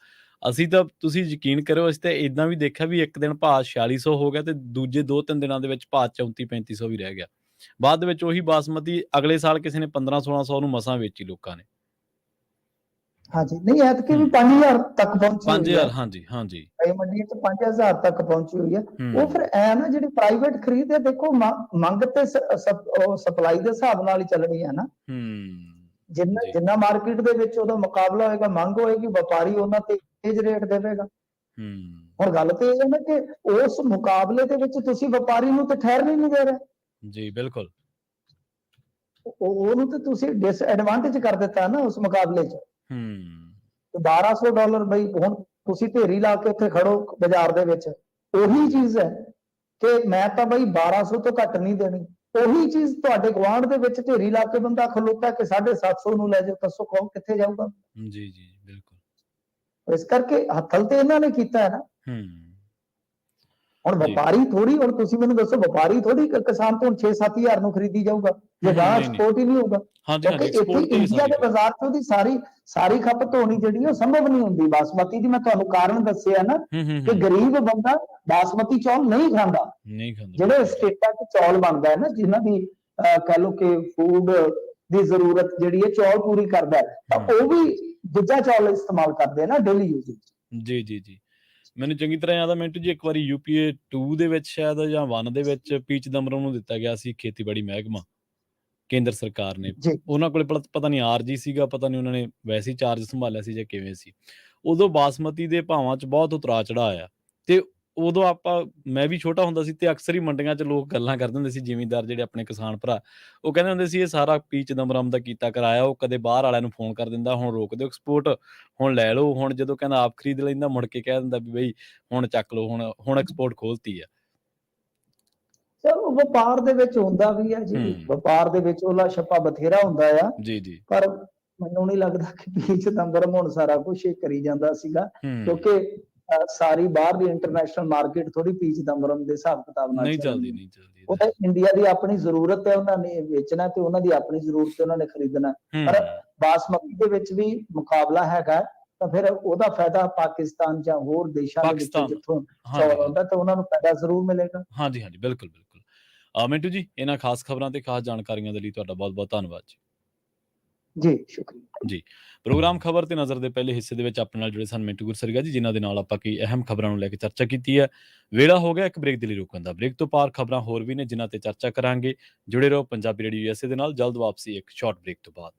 ਅਸੀਂ ਤਾਂ ਤੁਸੀਂ ਯਕੀਨ ਕਰਿਓ ਅਸੀਂ ਤਾਂ ਇੱਦਾਂ ਵੀ ਦੇਖਿਆ ਵੀ ਇੱਕ ਦਿਨ ਭਾਅ 4600 ਹੋ ਗਿਆ ਤੇ ਦੂਜੇ 2-3 ਦਿਨਾਂ ਦੇ ਵਿੱਚ ਭਾਅ 34-3500 ਵੀ ਰਹਿ ਗਿਆ। ਬਾਅਦ ਦੇ ਵਿੱਚ ਉਹੀ ਬਾਸਮਤੀ ਅਗਲੇ ਸਾਲ ਕਿਸੇ ਨੇ 1500-1600 ਨੂੰ ਮਸਾਂ ਵੇਚੀ ਲੋਕਾਂ ਨੇ। ਹਾਂਜੀ, ਨਹੀਂ ਐਤਕੀ ਵੀ 5000 ਤੱਕ ਪਹੁੰਚੀ ਹੋਈ ਹੈ। 5000, ਹਾਂਜੀ ਹਾਂਜੀ, ਕਈ ਮੰਡੀਆਂ 'ਚ 5000 ਤੱਕ ਪਹੁੰਚੀ ਹੋਈ ਹੈ। ਉਹ ਫਿਰ ਐ ਨਾ ਜਿਹੜੀ ਪ੍ਰਾਈਵੇਟ ਖਰੀਦ ਹੈ, ਦੇਖੋ ਮੰਗ ਤੇ ਸਪਲਾਈ ਦੇ ਹਿਸਾਬ ਨਾਲ ਹੀ ਚੱਲਣੀ ਹੈ ਨਾ। ਜਿੰਨਾ ਮਾਰਕੀਟ ਦੇ ਵਿੱਚ ਉਹਦਾ ਮੁਕਾਬਲਾ ਹੋਏਗਾ, ਮੰਗ ਹੋਏਗੀ, ਵਪਾਰੀ ਉਹਨਾਂ ਤੇ ਤੇਜ਼ ਰੇਟ ਦੇਵੇਗਾ। ਹੁਣ ਗੱਲ ਤੇ ਇਹ ਹੈ ਨਾ ਕਿ ਉਸ ਮੁਕਾਬਲੇ ਦੇ ਵਿੱਚ ਤੁਸੀਂ ਵਪਾਰੀ ਨੂੰ ਤੇ ਠਹਿਰਨ ਹੀ ਨਹੀਂ ਦੇ ਰਹੇ ਜੀ। ਬਿਲਕੁਲ, ਉਹਨੂੰ ਤੇ ਤੁਸੀਂ ਡਿਸਐਡਵਾਂਟੇਜ ਕਰ ਦਿੱਤਾ ਨਾ ਉਸ ਮੁਕਾਬਲੇ 'ਚ। $1200 ਬਈ ਹੁਣ ਤੁਸੀਂ ਢੇਰੀ ਲਾ ਕੇ ਉੱਥੇ ਖੜੋ ਬਾਜ਼ਾਰ ਦੇ ਵਿੱਚ, ਉਹੀ ਚੀਜ਼ ਹੈ ਕਿ ਮੈਂ ਤਾਂ ਬਈ 1200 ਤੋਂ ਘੱਟ ਨਹੀਂ ਦੇਣੀ। ਉਹੀ ਚੀਜ਼ ਤੁਹਾਡੇ ਗੁਆਂਢ ਦੇ ਵਿੱਚ ਢੇਰੀ ਲਾ ਕੇ ਬੰਦਾ ਖਲੋਤਾ ਕਿ 750 ਨੂੰ ਲੈ ਜਾਓ, ਦੱਸੋ ਕੌਣ ਕਿੱਥੇ ਜਾਊਗਾ? ਜੀ ਜੀ ਬਿਲਕੁਲ। ਇਸ ਕਰਕੇ ਹੱਥਲ ਤੇ ਇਹਨਾਂ ਨੇ ਕੀਤਾ ਹੈ ਨਾ। ਹੁਣ ਵਪਾਰੀ ਥੋੜੀ, ਹੁਣ ਤੁਸੀਂ ਮੈਨੂੰ ਦੱਸੋ ਵਪਾਰੀ ਥੋੜੀ ਕਿਸਾਨ ਤੋਂ 6-7 ਹਜ਼ਾਰ ਨੂੰ ਖਰੀਦੀ ਜਾਊਗਾ ਜੇ ਗਾਹ ਐਕਸਪੋਰਟ ਹੀ ਨਹੀਂ ਹੋਊਗਾ। ਕਿਉਂਕਿ ਇੱਥੇ ਇੰਡੀਆ ਦੇ ਬਾਜ਼ਾਰ 'ਚ ਉਹਦੀ ਸਾਰੀ ਖਪਤ ਹੋਣੀ ਜਿਹੜੀ ਉਹ ਸੰਭਵ ਨਹੀਂ ਹੁੰਦੀ ਬਾਸਮਤੀ ਦੀ। ਮੈਂ ਤੁਹਾਨੂੰ ਕਾਰਨ ਦੱਸਿਆ ਨਾ ਕਿ ਗਰੀਬ ਬੰਦਾ ਬਾਸਮਤੀ ਚੌਲ ਨਹੀਂ ਖਾਂਦਾ। ਜਿਹੜੇ ਸਟੇਟਾਂ 'ਚ ਚੌਲ ਬਣਦਾ ਹੈ ਨਾ, ਜਿਨ੍ਹਾਂ ਦੀ ਕਹਿ ਲਓ ਕਿ ਫੂਡ ਦੀ ਜ਼ਰੂਰਤ ਜਿਹੜੀ ਹੈ ਚੌਲ ਪੂਰੀ ਕਰਦਾ ਹੈ, ਤਾਂ ਉਹ ਵੀ ਦੂਜਾ ਚੌਲ ਇਸਤੇਮਾਲ ਕਰਦੇ ਆ ਨਾ ਡੇਲੀ ਯੂਜ਼ ਵਿੱਚ। ਜੀ ਜੀ ਜੀ, ਮੈਨੂੰ ਚੰਗੀ ਤਰ੍ਹਾਂ ਯਾਦ ਆ ਮਿੰਟੂ ਜੀ, ਇੱਕ ਵਾਰੀ UPA 2 ਦੇ ਵਿੱਚ ਸ਼ਾਇਦ ਜਾਂ 1 ਦੇ ਵਿੱਚ ਪੀ ਚਿਦੰਬਰਮ ਨੂੰ ਦਿੱਤਾ ਗਿਆ ਸੀ ਖੇਤੀਬਾੜੀ ਮਹਿਕਮਾ, ਕੇਂਦਰ ਸਰਕਾਰ ਨੇ। ਉਹਨਾਂ ਕੋਲੇ ਪਤਾ ਨਹੀਂ RG ਸੀਗਾ, ਪਤਾ ਨਹੀਂ ਉਹਨਾਂ ਨੇ ਵੈਸੇ ਹੀ ਚਾਰਜ ਸੰਭਾਲਿਆ ਸੀ ਜਾਂ ਕਿਵੇਂ ਸੀ। ਉਦੋਂ ਬਾਸਮਤੀ ਦੇ ਭਾਵਾਂ 'ਚ ਬਹੁਤ ਉਤਰਾਅ ਚੜ੍ਹਾਅ ਆਇਆ ਤੇ ਉਦੋਂ ਮੈਂ ਵੀ ਛੋਟਾ ਹੁੰਦਾ ਸੀ ਤੇ ਅਕਸਰ ਹੀ ਮੰਡੀਆਂ 'ਚ ਲੋਕ ਗੱਲਾਂ ਕਰਦੇ ਹੁੰਦੇ ਸੀ, ਜ਼ਿਮੀਂਦਾਰ ਜਿਹੜੇ ਆਪਣੇ ਕਿਸਾਨ ਭਰਾ, ਉਹ ਕਹਿੰਦੇ ਹੁੰਦੇ ਸੀ ਇਹ ਸਾਰਾ ਪੀ ਚਿਦੰਬਰਮ ਦਾ ਕੀਤਾ ਕਰਾਇਆ, ਉਹ ਕਦੇ ਬਾਹਰ ਵਾਲਿਆਂ ਨੂੰ ਫੋਨ ਕਰ ਦਿੰਦਾ, ਹੁਣ ਰੋਕ ਦਿਓ ਐਕਸਪੋਰਟ, ਹੁਣ ਲੈ ਲਓ। ਹੁਣ ਜਦੋਂ ਕਹਿੰਦਾ ਆਪ ਖਰੀਦ ਲੈਂਦਾ, ਮੁੜ ਕੇ ਕਹਿ ਦਿੰਦਾ ਵੀ ਬਈ ਹੁਣ ਚੱਕ ਲਓ, ਹੁਣ ਐਕਸਪੋਰਟ ਖੋਲਤੀ ਆ। ਚਲੋ ਵਪਾਰ ਦੇ ਵਿੱਚ ਹੁੰਦਾ ਵੀ ਆ ਜੀ, ਵਪਾਰ ਦੇ ਵਿੱਚ ਉਹਲਾ ਛੱਪਾ ਬਥੇਰਾ ਹੁੰਦਾ ਆ ਜੀ ਜੀ, ਪਰ ਮੈਨੂੰ ਨਹੀਂ ਲੱਗਦਾ ਕਿ ਪੀ ਚਿਦੰਬਰਮ ਹੁਣ ਸਾਰਾ ਕੁਝ ਕਰੀ ਜਾਂਦਾ ਸੀਗਾ, ਕਿਉਂਕਿ ਸਾਰੀ ਬਾਹਰ ਦੀ ਇੰਟਰਨੈਸ਼ਨਲ ਮਾਰਕੀਟ ਥੋੜੀ ਪੀਚ ਦੰਬਰਮ ਦੇ ਹਿਸਾਬ ਕਿਤਾਬ ਨਾਲ ਨਹੀਂ ਚੱਲਦੀ, ਚੱਲਣੀ ਹੈ। ਨਹੀਂ ਚੱਲਦੀ, ਇਹ ਉਹ ਤਾਂ ਤਾਂ ਹੈ। ਇੰਡੀਆ ਦੀ ਆਪਣੀ ਜ਼ਰੂਰਤ ਹੈ, ਉਹਨਾਂ ਨੇ ਵੇਚਣਾ ਤੇ ਉਹਨਾਂ ਦੀ ਆਪਣੀ ਜ਼ਰੂਰਤ ਹੈ, ਉਹਨਾਂ ਨੇ ਖਰੀਦਣਾ। ਪਰ ਹੂੰ, ਬਾਸਮਤੀ ਦੇ ਵਿੱਚ ਵੀ ਮੁਕਾਬਲਾ ਹੈਗਾ, ਤਾਂ ਫਿਰ ਉਹਦਾ ਫਾਇਦਾ ਪਾਕਿਸਤਾਨ ਜਾਂ ਹੋਰ ਦੇਸ਼ਾਂ ਦੇ ਵਿੱਚੋਂ ਪਾਕਿਸਤਾਨ ਜਿੱਥੋਂ ਚੌਲ ਹਾਂਜੀ, ਹਾਂਜੀ। ਆਉਂਦਾ, ਤਾਂ ਉਹਨਾਂ ਨੂੰ ਫਾਇਦਾ ਜ਼ਰੂਰ ਮਿਲੇਗਾ। ਹਾਂਜੀ, ਹਾਂਜੀ, ਬਿਲਕੁਲ, ਬਿਲਕੁਲ। ਮਿੰਟੂ ਜੀ, ਇਹਨਾਂ ਖਾਸ ਖਬਰਾਂ ਤੇ ਖਾਸ ਜਾਣਕਾਰੀਆਂ ਦੇ ਲਈ ਤੁਹਾਡਾ ਬਹੁਤ-ਬਹੁਤ ਧੰਨਵਾਦ ਜੀ। ਜੀ, ਸ਼ੁਕਰੀਆ। ਜੀ, ਪ੍ਰੋਗਰਾਮ ਖਬਰ ਤੇ ਨਜ਼ਰ ਦੇ ਪਹਿਲੇ ਹਿੱਸੇ ਦੇ ਵਿੱਚ ਆਪਣੇ ਨਾਲ ਜੁੜੇ ਸਨ ਮਿੰਟੂ ਗੁਰਸਰੀਆ ਜੀ, ਜਿਨ੍ਹਾਂ ਦੇ ਨਾਲ ਆਪਾਂ ਕਈ ਅਹਿਮ ਖਬਰਾਂ ਨੂੰ ਲੈ ਕੇ ਚਰਚਾ ਕੀਤੀ ਹੈ। ਵੇਲਾ ਹੋ ਗਿਆ ਇੱਕ ਬ੍ਰੇਕ ਦੇ ਲਈ ਰੁਕਣ ਦਾ। ਬ੍ਰੇਕ ਤੋਂ ਪਾਰ ਖਬਰਾਂ ਹੋਰ ਵੀ ਨੇ ਜਿਨ੍ਹਾਂ ਤੇ ਚਰਚਾ ਕਰਾਂਗੇ। ਜੁੜੇ ਰਹੋ ਪੰਜਾਬੀ ਰੇਡੀਓ ਯੂਐਸਏ ਦੇ ਨਾਲ। ਜਲਦ ਵਾਪਸੀ ਇੱਕ ਸ਼ਾਰਟ ਬ੍ਰੇਕ ਤੋਂ ਬਾਅਦ।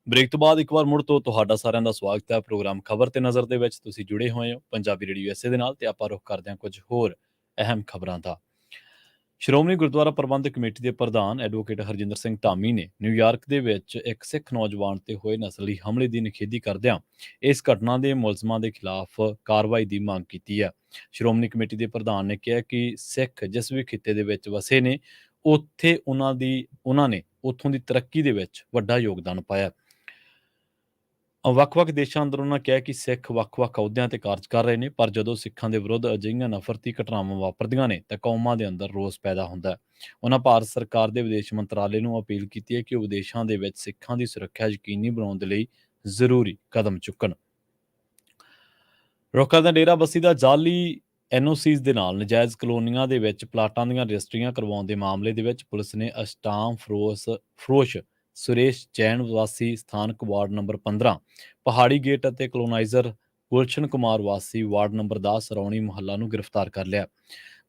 ਬ੍ਰੇਕ ਤੋਂ ਬਾਅਦ ਇੱਕ ਵਾਰ ਮੁੜ ਤੋਂ ਤੁਹਾਡਾ ਸਾਰਿਆਂ ਦਾ ਸਵਾਗਤ ਹੈ ਪ੍ਰੋਗਰਾਮ ਖਬਰ ਤੇ ਨਜ਼ਰ ਦੇ ਵਿੱਚ। ਤੁਸੀਂ ਜੁੜੇ ਹੋਏ ਹੋ ਪੰਜਾਬੀ ਰੇਡੀਓ ਯੂਐਸਏ ਦੇ ਨਾਲ ਤੇ ਆਪਾਂ ਰੁਖ ਕਰਦੇ ਹਾਂ ਕੁਝ ਹੋਰ ਅਹਿਮ ਖਬਰਾਂ ਦਾ। ਸ਼੍ਰੋਮਣੀ ਗੁਰਦੁਆਰਾ ਪ੍ਰਬੰਧਕ ਕਮੇਟੀ ਦੇ ਪ੍ਰਧਾਨ ਐਡਵੋਕੇਟ ਹਰਜਿੰਦਰ ਸਿੰਘ ਧਾਮੀ ਨੇ ਨਿਊਯਾਰਕ ਦੇ ਵਿੱਚ ਇੱਕ ਸਿੱਖ ਨੌਜਵਾਨ ਤੇ ਹੋਏ ਨਸਲੀ ਹਮਲੇ ਦੀ ਨਿਖੇਧੀ ਕਰਦਿਆਂ ਇਸ ਘਟਨਾ ਦੇ ਮੁਲਜ਼ਮਾਂ ਦੇ ਖਿਲਾਫ ਕਾਰਵਾਈ ਦੀ ਮੰਗ ਕੀਤੀ ਹੈ। ਸ਼੍ਰੋਮਣੀ ਕਮੇਟੀ ਦੇ ਪ੍ਰਧਾਨ ਨੇ ਕਿਹਾ ਕਿ ਸਿੱਖ ਜਿਸ ਵੀ ਖਿੱਤੇ ਦੇ ਵਿੱਚ ਵਸੇ ਨੇ ਉੱਥੇ ਉਹਨਾਂ ਨੇ ਉੱਥੋਂ ਦੀ ਤਰੱਕੀ ਦੇ ਵਿੱਚ ਵੱਡਾ ਯੋਗਦਾਨ ਪਾਇਆ। ਵੱਖ-ਵੱਖ ਦੇਸ਼ਾਂ ਅੰਦਰ ਉਹਨਾਂ ਕਿਹਾ ਕਿ ਸਿੱਖ ਵੱਖ-ਵੱਖ ਅਹੁਦਿਆਂ ਤੇ ਕਾਰਜ ਕਰ ਰਹੇ ਨੇ, ਪਰ ਜਦੋਂ ਸਿੱਖਾਂ ਦੇ ਵਿਰੁੱਧ ਅਜਿਹੀਆਂ ਨਫ਼ਰਤੀ ਘਟਨਾਵਾਂ ਵਾਪਰਦੀਆਂ ਨੇ ਤਾਂ ਕੌਮਾਂ ਦੇ ਅੰਦਰ ਰੋਸ ਪੈਦਾ ਹੁੰਦਾ ਹੈ। ਉਹਨਾਂ ਭਾਰਤ ਸਰਕਾਰ ਦੇ ਵਿਦੇਸ਼ ਮੰਤਰਾਲੇ ਨੂੰ ਅਪੀਲ ਕੀਤੀ ਹੈ ਕਿ ਉਹ ਵਿਦੇਸ਼ਾਂ ਦੇ ਵਿੱਚ ਸਿੱਖਾਂ ਦੀ ਸੁਰੱਖਿਆ ਯਕੀਨੀ ਬਣਾਉਣ ਦੇ ਲਈ ਜ਼ਰੂਰੀ ਕਦਮ ਚੁੱਕਣ। ਰੋਕਾ ਦਾ ਡੇਰਾ ਬੱਸੀ ਦਾ ਜਾਲੀ ਐਨਓਸੀਜ਼ ਦੇ ਨਾਲ ਨਜਾਇਜ਼ ਕਲੋਨੀਆਂ ਦੇ ਵਿੱਚ ਪਲਾਟਾਂ ਦੀਆਂ ਰਜਿਸਟਰੀਆਂ ਕਰਵਾਉਣ ਦੇ ਮਾਮਲੇ ਦੇ ਵਿੱਚ ਪੁਲਿਸ ਨੇ ਅਸ਼ਟਾਮ ਫਰੋਸ਼ ਸੁਰੇਸ਼ ਜੈਨ ਵਾਸੀ ਸਥਾਨਕ ਵਾਰਡ ਨੰਬਰ 15 ਪਹਾੜੀ ਗੇਟ ਅਤੇ ਕਲੋਨਾਈਜ਼ਰ ਗੁਲਸ਼ਨ ਕੁਮਾਰ ਵਾਸੀ ਵਾਰਡ ਨੰਬਰ 10 ਰੌਣੀ ਮੁਹੱਲਾ ਨੂੰ ਗ੍ਰਿਫਤਾਰ ਕਰ ਲਿਆ।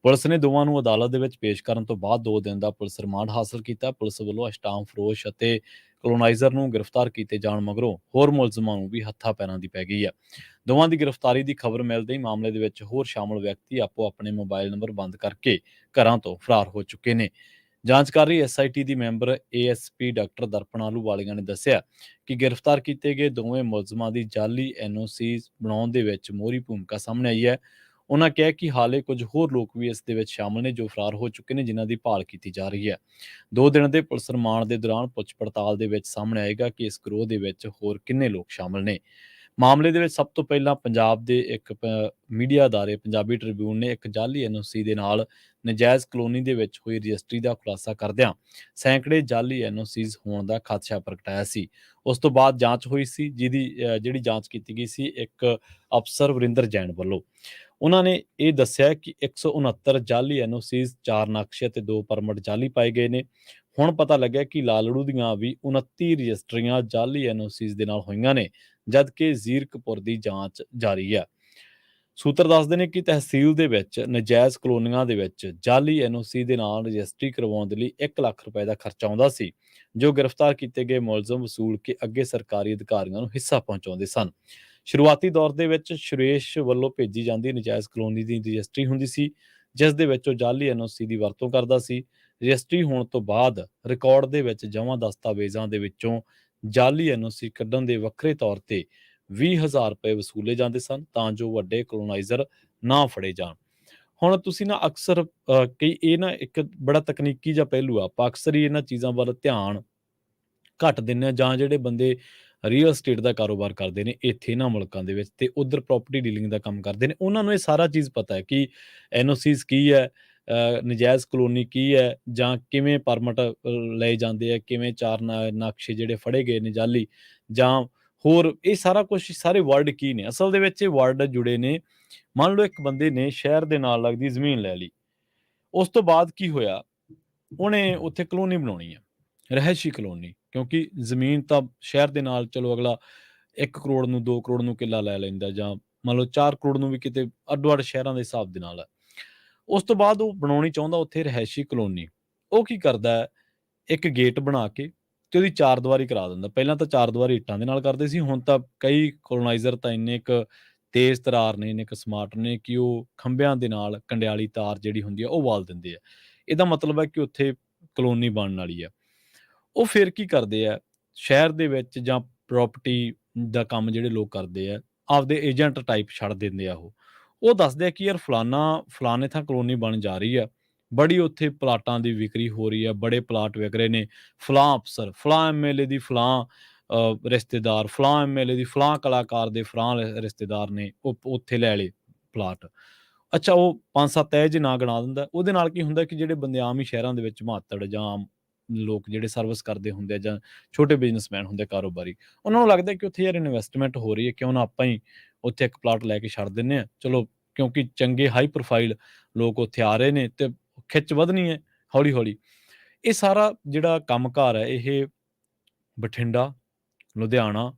ਪੁਲਿਸ ਨੇ ਦੋਵਾਂ ਨੂੰ ਅਦਾਲਤ ਦੇ ਵਿੱਚ ਪੇਸ਼ ਕਰਨ ਤੋਂ ਬਾਅਦ 2 ਦਿਨ ਦਾ ਪੁਲਿਸ ਰਿਮਾਂਡ ਹਾਸਲ ਕੀਤਾ। ਪੁਲਿਸ ਵੱਲੋਂ ਅਸ਼ਟਾਮ ਫਰੋਸ਼ ਅਤੇ ਕਲੋਨਾਈਜ਼ਰ ਨੂੰ ਗ੍ਰਿਫਤਾਰ ਕੀਤੇ ਜਾਣ ਮਗਰੋਂ ਹੋਰ ਮੁਲਜ਼ਮਾਂ ਨੂੰ ਵੀ ਹੱਥਾਂ ਪੈਰਾਂ ਦੀ ਪੈ ਗਈ ਹੈ। ਦੋਵਾਂ ਦੀ ਗ੍ਰਿਫਤਾਰੀ ਦੀ ਖਬਰ ਮਿਲਦੇ ਹੀ ਮਾਮਲੇ ਦੇ ਵਿੱਚ ਹੋਰ ਸ਼ਾਮਲ ਵਿਅਕਤੀ ਆਪੋ ਆਪਣੇ ਮੋਬਾਈਲ ਨੰਬਰ ਬੰਦ ਕਰਕੇ ਘਰਾਂ ਤੋਂ ਫਰਾਰ ਹੋ ਚੁੱਕੇ ਨੇ। ਜਾਂਚ ਕਰ ਰਹੀ ਐਸਆਈਟੀ ਦੀ ਮੈਂਬਰ ਏਐਸਪੀ ਡਾਕਟਰ ਦਰਪਣ ਆਹਲੂਵਾਲੀਆ ਨੇ ਦੱਸਿਆ ਕਿ ਗ੍ਰਿਫਤਾਰ ਕੀਤੇ ਗਏ ਦੋਵੇਂ ਮੁਲਜ਼ਮਾਂ ਦੀ ਜਾਲੀ ਐਨਓਸੀਜ਼ ਬਣਾਉਣ ਦੇ ਵਿੱਚ ਮੋਹਰੀ ਭੂਮਿਕਾ ਸਾਹਮਣੇ ਆਈ ਹੈ। ਉਹਨਾਂ ਕਿਹਾ ਕਿ ਹਾਲੇ ਕੁਝ ਹੋਰ ਲੋਕ ਵੀ ਇਸ ਦੇ ਵਿੱਚ ਸ਼ਾਮਲ ਨੇ ਜੋ ਫਰਾਰ ਹੋ ਚੁੱਕੇ ਨੇ, ਜਿਨ੍ਹਾਂ ਦੀ ਭਾਲ ਕੀਤੀ ਜਾ ਰਹੀ ਹੈ। 2 ਦਿਨ ਦੇ ਪੁਲਿਸ ਰਿਮਾਂਡ ਦੇ ਦੌਰਾਨ ਪੁੱਛ ਪੜਤਾਲ ਦੇ ਵਿੱਚ ਸਾਹਮਣੇ ਆਏਗਾ ਕਿ ਇਸ ਗਰੋਹ ਦੇ ਵਿੱਚ ਹੋਰ ਕਿੰਨੇ ਲੋਕ ਸ਼ਾਮਲ ਨੇ। ਮਾਮਲੇ ਦੇ ਵਿੱਚ ਸਭ ਤੋਂ ਪਹਿਲਾਂ ਪੰਜਾਬ ਦੇ ਇੱਕ ਮੀਡੀਆ ਅਦਾਰੇ ਪੰਜਾਬੀ ਟ੍ਰਿਬਿਊਨ ਨੇ ਇੱਕ ਜਾਲੀ ਐਨਓਸੀ ਦੇ ਨਾਲ ਨਜਾਇਜ਼ ਕਲੋਨੀ ਦੇ ਵਿੱਚ ਹੋਈ ਰਜਿਸਟਰੀ ਦਾ ਖੁਲਾਸਾ ਕਰਦਿਆਂ ਸੈਂਕੜੇ ਜਾਲੀ ਐਨਓਸੀਜ਼ ਹੋਣ ਦਾ ਖਦਸ਼ਾ ਪ੍ਰਗਟਾਇਆ ਸੀ। ਉਸ ਤੋਂ ਬਾਅਦ ਜਾਂਚ ਹੋਈ ਸੀ, ਜਿਹੜੀ ਜਾਂਚ ਕੀਤੀ ਗਈ ਸੀ ਇੱਕ ਅਫਸਰ ਵਰਿੰਦਰ ਜੈਨ ਵੱਲੋਂ। ਉਹਨਾਂ ਨੇ ਇਹ ਦੱਸਿਆ ਕਿ 169 ਜਾਲੀ ਐਨਓਸੀਜ਼ 4 ਨਕਸ਼ੇ ਅਤੇ 2 ਪਰਮਿਟ ਜਾਲੀ ਪਾਏ ਗਏ ਨੇ। ਹੁਣ ਪਤਾ ਲੱਗਿਆ ਕਿ ਲਾਲੜੂ ਦੀਆਂ ਵੀ 29 ਰਜਿਸਟਰੀਆਂ ਜਾਲੀ ਐਨਓਸੀਜ਼ ਦੇ ਨਾਲ ਹੋਈਆਂ ਨੇ, ਜਦਕਿ ਜ਼ੀਰਕਪੁਰ ਦੀ ਜਾਂਚ ਜਾਰੀ ਹੈ। ਸੂਤਰ ਦੱਸਦੇ ਨੇ ਕਿ ਤਹਿਸੀਲ ਦੇ ਵਿੱਚ ਨਜਾਇਜ਼ ਕਲੋਨੀਆਂ ਦੇ ਵਿੱਚ ਜਾਲੀ ਐਨਓਸੀ ਦੇ ਨਾਲ ਰਜਿਸਟਰੀ ਕਰਵਾਉਣ ਦੇ ਲਈ 1 ਲੱਖ ਰੁਪਏ ਦਾ ਖਰਚਾ ਆਉਂਦਾ ਸੀ, ਜੋ ਗ੍ਰਿਫਤਾਰ ਕੀਤੇ ਗਏ ਮੁਲਜ਼ਮ ਵਸੂਲ ਕੇ ਅੱਗੇ ਸਰਕਾਰੀ ਅਧਿਕਾਰੀਆਂ ਨੂੰ ਹਿੱਸਾ ਪਹੁੰਚਾਉਂਦੇ ਸਨ। ਸ਼ੁਰੂਆਤੀ ਦੌਰ ਦੇ ਵਿੱਚ ਸੁਰੇਸ਼ ਵੱਲੋਂ ਭੇਜੀ ਜਾਂਦੀ ਨਜਾਇਜ਼ ਕਲੋਨੀ ਦੀ ਰਜਿਸਟਰੀ ਹੁੰਦੀ ਸੀ, ਜਿਸ ਦੇ ਵਿੱਚ ਉਹ ਜਾਲੀ ਐਨਓਸੀ ਦੀ ਵਰਤੋਂ ਕਰਦਾ ਸੀ। ਰਜਿਸਟਰੀ ਹੋਣ ਤੋਂ ਬਾਅਦ ਰਿਕਾਰਡ ਦੇ ਵਿੱਚ ਜਮ੍ਹਾਂ ਦਸਤਾਵੇਜ਼ਾਂ ਦੇ ਵਿੱਚੋਂ ਜਾਲੀ ਐਨਓਸੀ ਕੱਢਣ ਦੇ ਵੱਖਰੇ ਤੌਰ ਤੇ 20,000 ਰੁਪਏ ਵਸੂਲੇ ਜਾਂਦੇ ਸਨ ਤਾਂ ਜੋ ਵੱਡੇ ਕਲੋਨਾਈਜ਼ਰ ਨਾ ਫੜੇ ਜਾਣ। ਹੁਣ ਤੁਸੀਂ ਨਾ ਅਕਸਰ ਕਈ ਇਹ ਨਾ ਇੱਕ ਬੜਾ ਤਕਨੀਕੀ ਜਿਹਾ ਪਹਿਲੂ ਆ, ਆਪਾਂ ਅਕਸਰ ਹੀ ਇਹਨਾਂ ਚੀਜ਼ਾਂ ਵੱਲ ਧਿਆਨ ਘੱਟ ਦਿੰਦੇ ਹਾਂ, ਜਾਂ ਜਿਹੜੇ ਬੰਦੇ ਰੀਅਲ ਸਟੇਟ ਦਾ ਕਾਰੋਬਾਰ ਕਰਦੇ ਨੇ ਇੱਥੇ ਇਹਨਾਂ ਮੁਲਕਾਂ ਦੇ ਵਿੱਚ ਤੇ ਉਧਰ ਪ੍ਰਾਪਰਟੀ ਡੀਲਿੰਗ ਦਾ ਕੰਮ ਕਰਦੇ ਨੇ, ਉਹਨਾਂ ਨੂੰ ਇਹ ਸਾਰਾ ਚੀਜ਼ ਪਤਾ ਹੈ ਕਿ ਐਨਓਸੀਜ਼ ਕੀ ਹੈ, ਨਜਾਇਜ਼ ਕਲੋਨੀ ਕੀ ਹੈ, ਜਾਂ ਕਿਵੇਂ ਪਰਮਿਟ ਲਏ ਜਾਂਦੇ ਆ, ਕਿਵੇਂ 4 ਨਕਸ਼ੇ ਜਿਹੜੇ ਫੜੇ ਗਏ ਨੇ ਜਾਲੀ, ਜਾਂ ਹੋਰ ਇਹ ਸਾਰਾ ਕੁਛ, ਸਾਰੇ ਵਰਡ ਕੀ ਨੇ। ਅਸਲ ਦੇ ਵਿੱਚ ਇਹ ਵਰਡ ਜੁੜੇ ਨੇ। ਮੰਨ ਲਓ ਇੱਕ ਬੰਦੇ ਨੇ ਸ਼ਹਿਰ ਦੇ ਨਾਲ ਲੱਗਦੀ ਜ਼ਮੀਨ ਲੈ ਲਈ, ਉਸ ਤੋਂ ਬਾਅਦ ਕੀ ਹੋਇਆ, ਉਹਨੇ ਉੱਥੇ ਕਲੋਨੀ ਬਣਾਉਣੀ ਹੈ, ਰਿਹਾਇਸ਼ੀ ਕਲੋਨੀ, ਕਿਉਂਕਿ ਜ਼ਮੀਨ ਤਾਂ ਸ਼ਹਿਰ ਦੇ ਨਾਲ ਚਲੋ ਅਗਲਾ 1 ਕਰੋੜ ਨੂੰ 2 ਕਰੋੜ ਨੂੰ ਕਿੱਲਾ ਲੈ ਲੈਂਦਾ, ਜਾਂ ਮੰਨ ਲਓ 4 ਕਰੋੜ ਨੂੰ ਵੀ ਕਿਤੇ ਅੱਡੋ-ਅੱਡ ਸ਼ਹਿਰਾਂ ਦੇ ਹਿਸਾਬ ਦੇ ਨਾਲ ਹੈ। ਉਸ ਤੋਂ ਬਾਅਦ ਉਹ ਬਣਾਉਣੀ ਚਾਹੁੰਦਾ ਉੱਥੇ ਰਿਹਾਇਸ਼ੀ ਕਲੋਨੀ। ਉਹ ਕੀ ਕਰਦਾ ਹੈ, ਇੱਕ ਗੇਟ ਬਣਾ ਕੇ ਤੇ ਉਹਦੀ 4 ਦੀਵਾਰੀ ਕਰਾ ਦਿੰਦਾ। ਪਹਿਲਾਂ ਤਾਂ 4 ਦੀਵਾਰੀ ਇੱਟਾਂ ਦੇ ਨਾਲ ਕਰਦੇ ਸੀ, ਹੁਣ ਤਾਂ ਕਈ ਕਲੋਨਾਈਜ਼ਰ ਤਾਂ ਇੰਨੇ ਕੁ ਤੇਜ਼ ਤਰਾਰ ਨੇ, ਇੰਨੇ ਕੁ ਸਮਾਰਟ ਨੇ ਕਿ ਉਹ ਖੰਭਿਆਂ ਦੇ ਨਾਲ ਕੰਡਿਆਲੀ ਤਾਰ ਜਿਹੜੀ ਹੁੰਦੀ ਆ ਉਹ ਵਾਲ ਦਿੰਦੇ ਆ। ਇਹਦਾ ਮਤਲਬ ਹੈ ਕਿ ਉੱਥੇ ਕਲੋਨੀ ਬਣਨ ਵਾਲੀ ਆ। ਉਹ ਫਿਰ ਕੀ ਕਰਦੇ ਆ, ਸ਼ਹਿਰ ਦੇ ਵਿੱਚ ਜਾਂ ਪ੍ਰਾਪਰਟੀ ਦਾ ਕੰਮ ਜਿਹੜੇ ਲੋਕ ਕਰਦੇ ਆ, ਆਪਦੇ ਏਜੰਟ ਟਾਈਪ ਛੱਡ ਦਿੰਦੇ ਆ। ਉਹ ਦੱਸਦੇ ਆ ਕਿ ਯਾਰ ਫਲਾਣੇ ਥਾਂ ਕਲੋਨੀ ਬਣ ਜਾ ਰਹੀ ਆ, ਬੜੀ ਉੱਥੇ ਪਲਾਟਾਂ ਦੀ ਵਿਕਰੀ ਹੋ ਰਹੀ ਆ, ਬੜੇ ਪਲਾਟ ਵਿਕ ਰਹੇ ਨੇ, ਫਲਾਂ ਅਫਸਰ, ਫਲਾਂ ਐਮਐਲਏ ਦੀ ਫਲਾਂ ਰਿਸ਼ਤੇਦਾਰ, ਫਲਾਂ ਐਮਐਲਏ ਦੀ ਫਲਾਂ ਕਲਾਕਾਰ ਦੇ ਫਲਾਂ ਰਿਸ਼ਤੇਦਾਰ ਨੇ ਉਹ ਉੱਥੇ ਲੈ ਲਏ ਪਲਾਟ। ਅੱਛਾ, ਉਹ 5-7 ਇਹੋ ਜਿਹੇ ਨਾਂ ਗਿਣਾ ਦਿੰਦਾ। ਉਹਦੇ ਨਾਲ ਕੀ ਹੁੰਦਾ ਕਿ ਜਿਹੜੇ ਬੰਦੇ ਆਮ ਹੀ ਸ਼ਹਿਰਾਂ ਦੇ ਵਿੱਚ ਮਾਤੜ ਜਾਂ ਆਮ ਲੋਕ ਜਿਹੜੇ ਸਰਵਿਸ ਕਰਦੇ ਹੁੰਦੇ ਆ, ਜਾਂ ਛੋਟੇ ਬਿਜ਼ਨਸਮੈਨ ਹੁੰਦੇ ਕਾਰੋਬਾਰੀ, ਉਹਨਾਂ ਨੂੰ ਲੱਗਦਾ ਕਿ ਉੱਥੇ ਯਾਰ ਇਨਵੈਸਟਮੈਂਟ ਹੋ ਰਹੀ ਹੈ, ਕਿਉਂ ਨਾ ਆਪਾਂ ਹੀ ਉੱਥੇ ਇੱਕ ਪਲਾਟ ਲੈ ਕੇ ਛੱਡ ਦਿੰਦੇ ਹਾਂ। ਚਲੋ, ਕਿਉਂਕਿ ਚੰਗੇ ਹਾਈ ਪ੍ਰੋਫਾਈਲ ਲੋਕ ਉੱਥੇ ਆ ਰਹੇ ਨੇ ਤੇ ਖਿੱਚ ਵਧਣੀ ਹੈ ਹੌਲੀ ਹੌਲੀ। ਇਹ ਸਾਰਾ ਜਿਹੜਾ ਕੰਮਕਾਰ ਹੈ, ਇਹ ਬਠਿੰਡਾ, ਲੁਧਿਆਣਾ,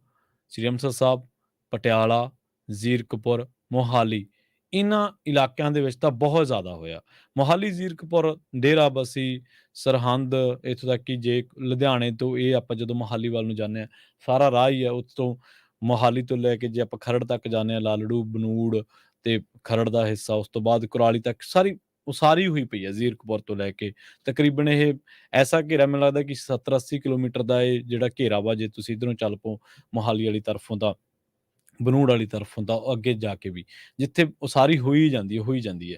ਸ੍ਰੀ ਅੰਮ੍ਰਿਤਸਰ ਸਾਹਿਬ, ਪਟਿਆਲਾ, ਜ਼ੀਰਕਪੁਰ, ਮੋਹਾਲੀ, ਇਹਨਾਂ ਇਲਾਕਿਆਂ ਦੇ ਵਿੱਚ ਤਾਂ ਬਹੁਤ ਜ਼ਿਆਦਾ ਹੋਇਆ। ਮੋਹਾਲੀ, ਜ਼ੀਰਕਪੁਰ, ਡੇਰਾਬੱਸੀ, ਸਰਹੰਦ, ਇੱਥੋਂ ਤੱਕ ਕਿ ਜੇ ਲੁਧਿਆਣੇ ਤੋਂ ਇਹ ਆਪਾਂ ਜਦੋਂ ਮੋਹਾਲੀ ਵੱਲ ਨੂੰ ਜਾਂਦੇ ਹਾਂ, ਸਾਰਾ ਰਾਹ ਹੀ ਹੈ ਉੱਤੋਂ ਮੋਹਾਲੀ ਤੋਂ ਲੈ ਕੇ ਜੇ ਆਪਾਂ ਖਰੜ ਤੱਕ ਜਾਂਦੇ ਹਾਂ, ਲਾਲੜੂ, ਬਨੂੜ ਤੇ ਖਰੜ ਦਾ ਹਿੱਸਾ, ਉਸ ਤੋਂ ਬਾਅਦ ਕੁਰਾਲੀ ਤੱਕ ਉਸਾਰੀ ਹੋਈ ਪਈ ਹੈ ਜ਼ੀਰਕਪੁਰ ਤੋਂ ਲੈ ਕੇ। ਤਕਰੀਬਨ ਇਹ ਐਸਾ ਘੇਰਾ ਮੈਨੂੰ ਲੱਗਦਾ ਕਿ 70-80 ਕਿਲੋਮੀਟਰ ਦਾ ਇਹ ਜਿਹੜਾ ਘੇਰਾ ਵਾ, ਜੇ ਤੁਸੀਂ ਇੱਧਰੋਂ ਚੱਲ ਪਓ ਮੋਹਾਲੀ ਵਾਲੀ ਤਰਫੋਂ ਤਾਂ ਬਨੂੜ ਵਾਲੀ ਤਰਫੋਂ ਤਾਂ ਅੱਗੇ ਜਾ ਕੇ ਵੀ, ਜਿੱਥੇ ਉਸਾਰੀ ਹੋਈ ਜਾਂਦੀ ਹੈ।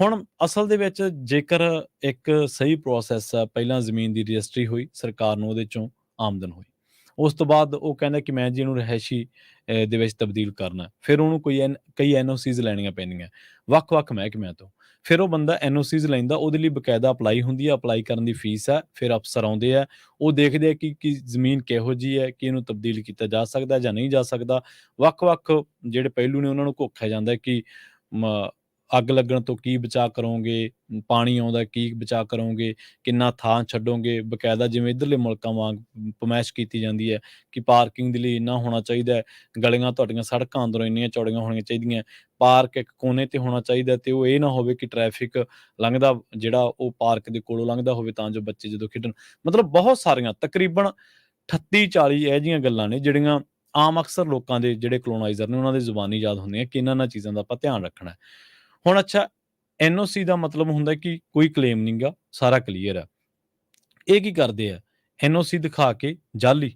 ਹੁਣ ਅਸਲ ਦੇ ਵਿੱਚ ਜੇਕਰ ਇੱਕ ਸਹੀ ਪ੍ਰੋਸੈਸ ਆ, ਪਹਿਲਾਂ ਜ਼ਮੀਨ ਦੀ ਰਜਿਸਟਰੀ ਹੋਈ, ਸਰਕਾਰ ਨੂੰ ਉਹਦੇ ਚੋਂ ਆਮਦਨ ਹੋਈ। ਉਸ ਤੋਂ ਬਾਅਦ ਉਹ ਕਹਿੰਦਾ ਕਿ ਮੈਂ ਜੀ ਇਹਨੂੰ ਰਿਹਾਇਸ਼ੀ ਦੇ ਵਿੱਚ ਤਬਦੀਲ ਕਰਨਾ। ਫਿਰ ਉਹਨੂੰ ਕਈ ਐਨਓਸੀਜ਼ ਲੈਣੀਆਂ ਪੈਂਦੀਆਂ ਵੱਖ-ਵੱਖ ਮਹਿਕਮਿਆਂ ਤੋਂ। ਫਿਰ ਉਹ ਬੰਦਾ ਐਨਓਸੀਜ਼ ਲੈਂਦਾ, ਉਹਦੇ ਲਈ ਬਕਾਇਦਾ ਅਪਲਾਈ ਹੁੰਦੀ ਹੈ, ਅਪਲਾਈ ਕਰਨ ਦੀ ਫੀਸ ਹੈ। ਫਿਰ ਅਫਸਰ ਆਉਂਦੇ ਆ, ਉਹ ਦੇਖਦੇ ਆ ਕਿ ਜ਼ਮੀਨ ਕਿਹੋ ਜਿਹੀ ਹੈ, ਕਿ ਇਹਨੂੰ ਤਬਦੀਲ ਕੀਤਾ ਜਾ ਸਕਦਾ ਜਾਂ ਨਹੀਂ ਜਾ ਸਕਦਾ। ਵੱਖ-ਵੱਖ ਜਿਹੜੇ ਪਹਿਲੂ ਨੇ ਉਹਨਾਂ ਨੂੰ ਘੋਖਿਆ ਜਾਂਦਾ ਕਿ ਮ ਅੱਗ ਲੱਗਣ ਤੋਂ ਕੀ ਬਚਾਅ ਕਰੋਗੇ, ਪਾਣੀ ਆਉਂਦਾ ਕੀ ਬਚਾਅ ਕਰੋਗੇ, ਕਿੰਨਾ ਥਾਂ ਛੱਡੋਗੇ। ਬਕਾਇਦਾ ਜਿਵੇਂ ਇੱਧਰਲੇ ਮੁਲਕਾਂ ਵਾਂਗ ਫਰਮਾਇਸ਼ ਕੀਤੀ ਜਾਂਦੀ ਹੈ ਕਿ ਪਾਰਕਿੰਗ ਦੇ ਲਈ ਇੰਨਾ ਹੋਣਾ ਚਾਹੀਦਾ ਹੈ, ਗਲੀਆਂ ਤੁਹਾਡੀਆਂ ਸੜਕਾਂ ਅੰਦਰੋਂ ਇੰਨੀਆਂ ਚੌੜੀਆਂ ਹੋਣੀਆਂ ਚਾਹੀਦੀਆਂ, ਪਾਰਕ ਇੱਕ ਕੋਨੇ ਤੇ ਹੋਣਾ ਚਾਹੀਦਾ, ਤੇ ਉਹ ਇਹ ਨਾ ਹੋਵੇ ਕਿ ਟ੍ਰੈਫਿਕ ਲੰਘਦਾ ਜਿਹੜਾ ਉਹ ਪਾਰਕ ਦੇ ਕੋਲੋਂ ਲੰਘਦਾ ਹੋਵੇ, ਤਾਂ ਜੋ ਬੱਚੇ ਜਦੋਂ ਖੇਡਣ। ਮਤਲਬ ਬਹੁਤ ਸਾਰੀਆਂ ਤਕਰੀਬਨ 38-40 ਇਹੋ ਜਿਹੀਆਂ ਗੱਲਾਂ ਨੇ ਜਿਹੜੀਆਂ ਆਮ ਅਕਸਰ ਲੋਕਾਂ ਦੇ ਜਿਹੜੇ ਕਲੋਨਾਈਜ਼ਰ ਨੇ ਉਹਨਾਂ ਦੇ ਜ਼ੁਬਾਨੀ ਯਾਦ ਹੁੰਦੀਆਂ ਕਿ ਇਹਨਾਂ ਚੀਜ਼ਾਂ ਦਾ ਆਪਾਂ ਧਿਆਨ ਰੱਖਣਾ ਹੈ। ਹੁਣ ਅੱਛਾ, ਐਨਓਸੀ ਦਾ ਮਤਲਬ ਹੁੰਦਾ ਕਿ ਕੋਈ ਕਲੇਮ ਨਹੀਂ ਗਾ, ਸਾਰਾ ਕਲੀਅਰ ਆ। ਇਹ ਕੀ ਕਰਦੇ ਆ, ਐਨਓਸੀ ਦਿਖਾ ਕੇ ਜਾਲੀ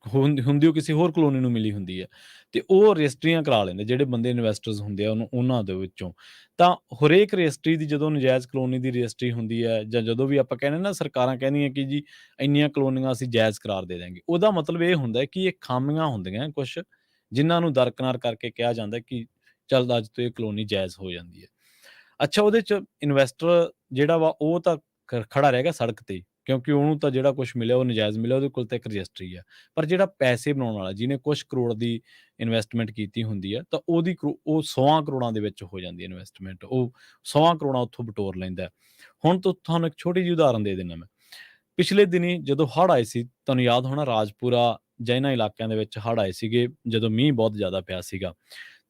ਹੁੰਦੀ ਉਹ ਕਿਸੇ ਹੋਰ ਕਲੋਨੀ ਨੂੰ ਮਿਲੀ ਹੁੰਦੀ ਹੈ, ਤੇ ਉਹ ਰਜਿਸਟਰੀਆਂ ਕਰਾ ਲੈਂਦੇ ਜਿਹੜੇ ਬੰਦੇ ਇਨਵੈਸਟਰਸ ਹੁੰਦੇ ਆ ਉਹਨਾਂ ਦੇ ਵਿੱਚੋਂ। ਤਾਂ ਹਰੇਕ ਰਜਿਸਟਰੀ ਦੀ ਜਦੋਂ ਨਜਾਇਜ਼ ਕਲੋਨੀ ਦੀ ਰਜਿਸਟਰੀ ਹੁੰਦੀ ਹੈ, ਜਾਂ ਜਦੋਂ ਵੀ ਆਪਾਂ ਕਹਿੰਦੇ ਨਾ ਸਰਕਾਰਾਂ ਕਹਿੰਦੀਆਂ ਕਿ ਜੀ ਇੰਨੀਆਂ ਕਲੋਨੀਆਂ ਅਸੀਂ ਜਾਇਜ਼ ਕਰਾਰ ਦੇ ਦਾਂਗੇ, ਉਹਦਾ ਮਤਲਬ ਇਹ ਹੁੰਦਾ ਕਿ ਇਹ ਖਾਮੀਆਂ ਹੁੰਦੀਆਂ ਕੁਛ, ਜਿਨ੍ਹਾਂ ਨੂੰ ਦਰਕਿਨਾਰ ਕਰਕੇ ਕਿਹਾ ਜਾਂਦਾ ਕਿ ਚੱਲ ਅੱਜ ਤੋਂ ਇਹ ਕਲੋਨੀ ਜਾਇਜ਼ ਹੋ ਜਾਂਦੀ ਹੈ। ਅੱਛਾ, ਉਹਦੇ 'ਚ ਇਨਵੈਸਟਰ ਜਿਹੜਾ ਵਾ ਉਹ ਤਾਂ ਖੜਾ ਰਹੇਗਾ ਸੜਕ ਤੇ, ਕਿਉਂਕਿ ਉਹਨੂੰ ਤਾਂ ਜਿਹੜਾ ਕੁਛ ਮਿਲਿਆ ਉਹ ਨਜਾਇਜ਼ ਮਿਲਿਆ, ਉਹਦੇ ਕੋਲ ਤਾਂ ਇੱਕ ਰਜਿਸਟਰੀ ਆ। ਪਰ ਜਿਹੜਾ ਪੈਸੇ ਬਣਾਉਣ ਵਾਲਾ, ਜਿਹਨੇ ਕੁਛ ਕਰੋੜ ਦੀ ਇਨਵੈਸਟਮੈਂਟ ਕੀਤੀ ਹੁੰਦੀ ਆ, ਤਾਂ ਉਹ 100 ਕਰੋੜਾਂ ਦੇ ਵਿੱਚ ਹੋ ਜਾਂਦੀ ਹੈ ਇਨਵੈਸਟਮੈਂਟ, ਉਹ 100 ਕਰੋੜਾਂ ਉੱਥੋਂ ਬਟੋਰ ਲੈਂਦਾ ਹੈ। ਹੁਣ ਤੁਹਾਨੂੰ ਇੱਕ ਛੋਟੀ ਜਿਹੀ ਉਦਾਹਰਨ ਦੇ ਦਿੰਦਾ ਮੈਂ। ਪਿਛਲੇ ਦਿਨੀ ਜਦੋਂ ਹੜ੍ਹ ਆਏ ਸੀ, ਤੁਹਾਨੂੰ ਯਾਦ ਹੋਣਾ ਰਾਜਪੁਰਾ ਜਾਂ ਇਹਨਾਂ ਇਲਾਕਿਆਂ ਦੇ ਵਿੱਚ ਹੜ੍ਹ ਆਏ ਸੀਗੇ, ਜਦੋਂ ਮੀਂਹ ਬਹੁਤ ਜ਼ਿਆਦਾ ਪਿਆ ਸੀਗਾ।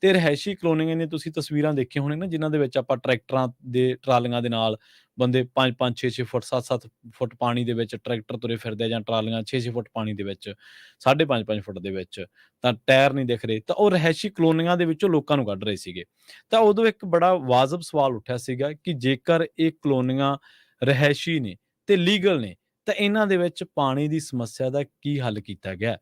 ਤੇ ਰਿਹਾਇਸ਼ੀ ਕਲੋਨੀਆਂ ਦੀਆਂ ਤੁਸੀਂ ਤਸਵੀਰਾਂ ਦੇਖੀਆਂ ਹੋਣੀਆਂ ਨਾ, ਜਿਨ੍ਹਾਂ ਦੇ ਵਿੱਚ ਆਪਾਂ ਟਰੈਕਟਰਾਂ ਦੇ ਟਰਾਲੀਆਂ ਦੇ ਨਾਲ ਬੰਦੇ 5-5, 6-6 ਫੁੱਟ, 7-7 ਫੁੱਟ ਪਾਣੀ ਦੇ ਵਿੱਚ ਟਰੈਕਟਰ ਤੁਰੇ ਫਿਰਦੇ ਆ, ਜਾਂ ਟਰਾਲੀਆਂ 6-6 ਫੁੱਟ ਪਾਣੀ ਦੇ ਵਿੱਚ, 5.5 ਫੁੱਟ ਦੇ ਵਿੱਚ, ਤਾਂ ਟਾਇਰ ਨਹੀਂ ਦਿਖ ਰਹੇ। ਤਾਂ ਉਹ ਰਿਹਾਇਸ਼ੀ ਕਲੋਨੀਆਂ ਦੇ ਵਿੱਚੋਂ ਲੋਕਾਂ ਨੂੰ ਕੱਢ ਰਹੇ ਸੀਗੇ। ਤਾਂ ਉਦੋਂ ਇੱਕ ਬੜਾ ਵਾਜਬ ਸਵਾਲ ਉੱਠਿਆ ਸੀਗਾ ਕਿ ਜੇਕਰ ਇਹ ਕਲੋਨੀਆਂ ਰਿਹਾਇਸ਼ੀ ਨੇ ਤੇ ਲੀਗਲ ਨੇ, ਤਾਂ ਇਹਨਾਂ ਦੇ ਵਿੱਚ ਪਾਣੀ ਦੀ ਸਮੱਸਿਆ ਦਾ ਕੀ ਹੱਲ ਕੀਤਾ ਗਿਆ?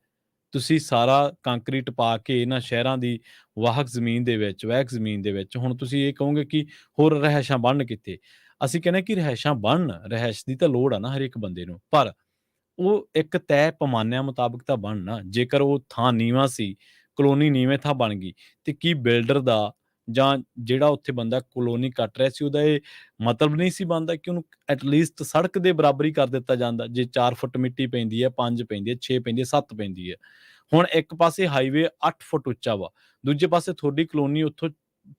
ਤੁਸੀਂ ਸਾਰਾ ਕੰਕਰੀਟ ਪਾ ਕੇ ਇਹਨਾਂ ਸ਼ਹਿਰਾਂ ਦੀ ਵਾਹਕ ਜ਼ਮੀਨ ਦੇ ਵਿੱਚ, ਵਹਿਕ ਜ਼ਮੀਨ ਦੇ ਵਿੱਚ, ਹੁਣ ਤੁਸੀਂ ਇਹ ਕਹੋਗੇ ਕਿ ਹੋਰ ਰਿਹਾਇਸ਼ਾਂ ਬਣਨ ਕਿੱਥੇ? ਅਸੀਂ ਕਹਿੰਦੇ ਕਿ ਰਿਹਾਇਸ਼ਾਂ ਬਣਨ, ਰਿਹਾਇਸ਼ ਦੀ ਤਾਂ ਲੋੜ ਆ ਨਾ ਹਰ ਇੱਕ ਬੰਦੇ ਨੂੰ, ਪਰ ਉਹ ਇੱਕ ਤੈਅ ਪੈਮਾਨਿਆਂ ਮੁਤਾਬਿਕ ਤਾਂ ਬਣਨ ਨਾ। ਜੇਕਰ ਉਹ ਥਾਂ ਨੀਵਾਂ ਸੀ, ਕਲੋਨੀ ਨੀਵੇਂ ਥਾਂ ਬਣ ਗਈ, ਤੇ ਕੀ ਬਿਲਡਰ ਦਾ ਜਾਂ ਜਿਹੜਾ ਉੱਥੇ ਬੰਦਾ ਕਲੋਨੀ ਕੱਟ ਰਿਹਾ ਸੀ, ਉਹਦਾ ਇਹ ਮਤਲਬ ਨਹੀਂ ਸੀ ਬਣਦਾ ਕਿ ਉਹਨੂੰ ਐਟਲੀਸਟ ਸੜਕ ਦੇ ਬਰਾਬਰ ਹੀ ਕਰ ਦਿੱਤਾ ਜਾਂਦਾ? ਜੇ 4 ਫੁੱਟ ਮਿੱਟੀ ਪੈਂਦੀ ਹੈ, 5 ਪੈਂਦੀ ਹੈ, 6 ਪੈਂਦੀ ਹੈ, 7 ਪੈਂਦੀ ਹੈ। ਹੁਣ ਇੱਕ ਪਾਸੇ ਹਾਈਵੇ 8 ਫੁੱਟ ਉੱਚਾ ਵਾ, ਦੂਜੇ ਪਾਸੇ ਤੁਹਾਡੀ ਕਲੋਨੀ ਉੱਥੋਂ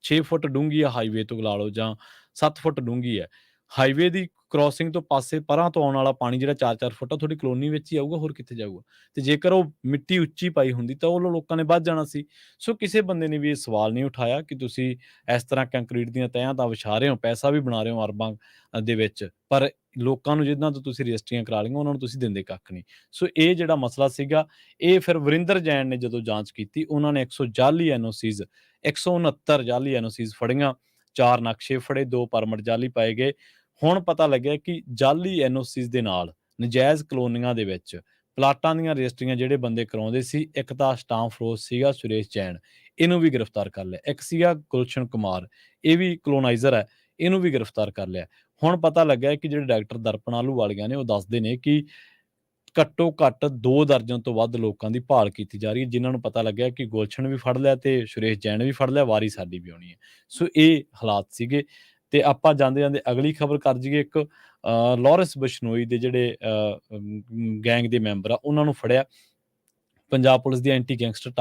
6 ਫੁੱਟ ਡੂੰਘੀ ਆ, ਹਾਈਵੇ ਤੋਂ ਲਾ ਲਓ, ਜਾਂ 7 ਫੁੱਟ ਡੂੰਘੀ ਹੈ। ਹਾਈਵੇ ਦੀ ਕ੍ਰਾਸਿੰਗ ਤੋਂ ਪਾਸੇ ਪਰਾਂ ਤੋਂ ਆਉਣ ਵਾਲਾ ਪਾਣੀ ਜਿਹੜਾ 4-4 ਫੁੱਟ ਆ, ਤੁਹਾਡੀ ਕਲੋਨੀ ਵਿੱਚ ਹੀ ਆਊਗਾ, ਹੋਰ ਕਿੱਥੇ ਜਾਊਗਾ? ਤੇ ਜੇਕਰ ਉਹ ਮਿੱਟੀ ਉੱਚੀ ਪਾਈ ਹੁੰਦੀ ਤਾਂ ਉਹ ਲੋਕਾਂ ਨੇ ਵੱਧ ਜਾਣਾ ਸੀ। ਸੋ ਕਿਸੇ ਬੰਦੇ ਨੇ ਵੀ ਇਹ ਸਵਾਲ ਨਹੀਂ ਉਠਾਇਆ ਕਿ ਤੁਸੀਂ ਇਸ ਤਰ੍ਹਾਂ ਕੰਕਰੀਟ ਦੀਆਂ ਤਹਿਆਂ ਤਾਂ ਵਿਛਾ ਰਹੇ ਹੋ, ਪੈਸਾ ਵੀ ਬਣਾ ਰਹੇ ਹੋ ਅਰਬਾਂ ਦੇ ਵਿੱਚ, ਪਰ ਲੋਕਾਂ ਨੂੰ ਜਿਨ੍ਹਾਂ ਤੋਂ ਤੁਸੀਂ ਰਜਿਸਟਰੀਆਂ ਕਰਾ ਲਈਆਂ, ਉਹਨਾਂ ਨੂੰ ਤੁਸੀਂ ਦਿੰਦੇ ਕੱਖ ਨਹੀਂ। ਸੋ ਇਹ ਜਿਹੜਾ ਮਸਲਾ ਸੀਗਾ, ਇਹ ਫਿਰ ਵਰਿੰਦਰ ਜੈਨ ਨੇ ਜਦੋਂ ਜਾਂਚ ਕੀਤੀ, ਉਹਨਾਂ ਨੇ 100 ਜਾਅਲੀ ਐਨਓਸੀਜ਼, 169 ਜਾਅਲੀ ਐਨਓਸੀਜ਼ ਫੜੀਆਂ, 4 ਨਕਸ਼ੇ ਫੜੇ, 2 ਪਰਮਿਟ ਜਾਅਲੀ ਪਾਏ ਗਏ। ਹੁਣ ਪਤਾ ਲੱਗਿਆ ਕਿ ਜਾਅਲੀ ਐਨਓਸੀਜ਼ ਦੇ ਨਾਲ ਨਜਾਇਜ਼ ਕਲੋਨੀਆਂ ਦੇ ਵਿੱਚ ਪਲਾਟਾਂ ਦੀਆਂ ਰਜਿਸਟਰੀਆਂ ਜਿਹੜੇ ਬੰਦੇ ਕਰਾਉਂਦੇ ਸੀ, ਇੱਕ ਤਾਂ ਸਟਾਮ ਫਰੋਜ਼ ਸੀਗਾ ਸੁਰੇਸ਼ ਜੈਨ, ਇਹਨੂੰ ਵੀ ਗ੍ਰਿਫਤਾਰ ਕਰ ਲਿਆ। ਇੱਕ ਸੀਗਾ ਗੁਲਸ਼ਨ ਕੁਮਾਰ, ਇਹ ਵੀ ਕਲੋਨਾਈਜ਼ਰ ਹੈ, ਇਹਨੂੰ ਵੀ ਗ੍ਰਿਫਤਾਰ ਕਰ ਲਿਆ। ਹੁਣ ਪਤਾ ਲੱਗਾ ਕਿ ਜਿਹੜੇ ਡਾਕਟਰ ਦਰਪਣ ਆਹਲੂਵਾਲੀਆ ਨੇ, ਉਹ ਦੱਸਦੇ ਨੇ ਕਿ ਘੱਟੋ ਘੱਟ 2 ਦਰਜਨ ਤੋਂ ਵੱਧ ਲੋਕਾਂ ਦੀ ਭਾਲ ਕੀਤੀ ਜਾ ਰਹੀ ਹੈ, ਜਿਨ੍ਹਾਂ ਨੂੰ ਪਤਾ ਲੱਗਿਆ ਕਿ ਗੁਲਸ਼ਨ ਵੀ ਫੜ ਲਿਆ ਤੇ ਸੁਰੇਸ਼ ਜੈਨ ਵੀ ਫੜ ਲਿਆ, ਵਾਰੀ ਸਾਡੀ ਵੀ ਆਉਣੀ ਹੈ। ਸੋ ਇਹ ਹਾਲਾਤ ਸੀਗੇ। ਤੇ ਆਪਾਂ ਜਾਂਦੇ-ਜਾਂਦੇ ਅਗਲੀ ਖਬਰ ਕਰ ਜਾਈਏ, ਇੱਕ ਲਾਰੈਂਸ ਬਿਸ਼ਨੋਈ ਦੇ ਜਿਹੜੇ ਗੈਂਗ ਦੇ ਮੈਂਬਰ ਆ, ਉਹਨਾਂ ਨੂੰ ਫੜਿਆ। ਪੰਜਾਬ ਪੁਲਿਸ ਦੀ ਐਂਟੀ ਗੈਂਗਸਟਰ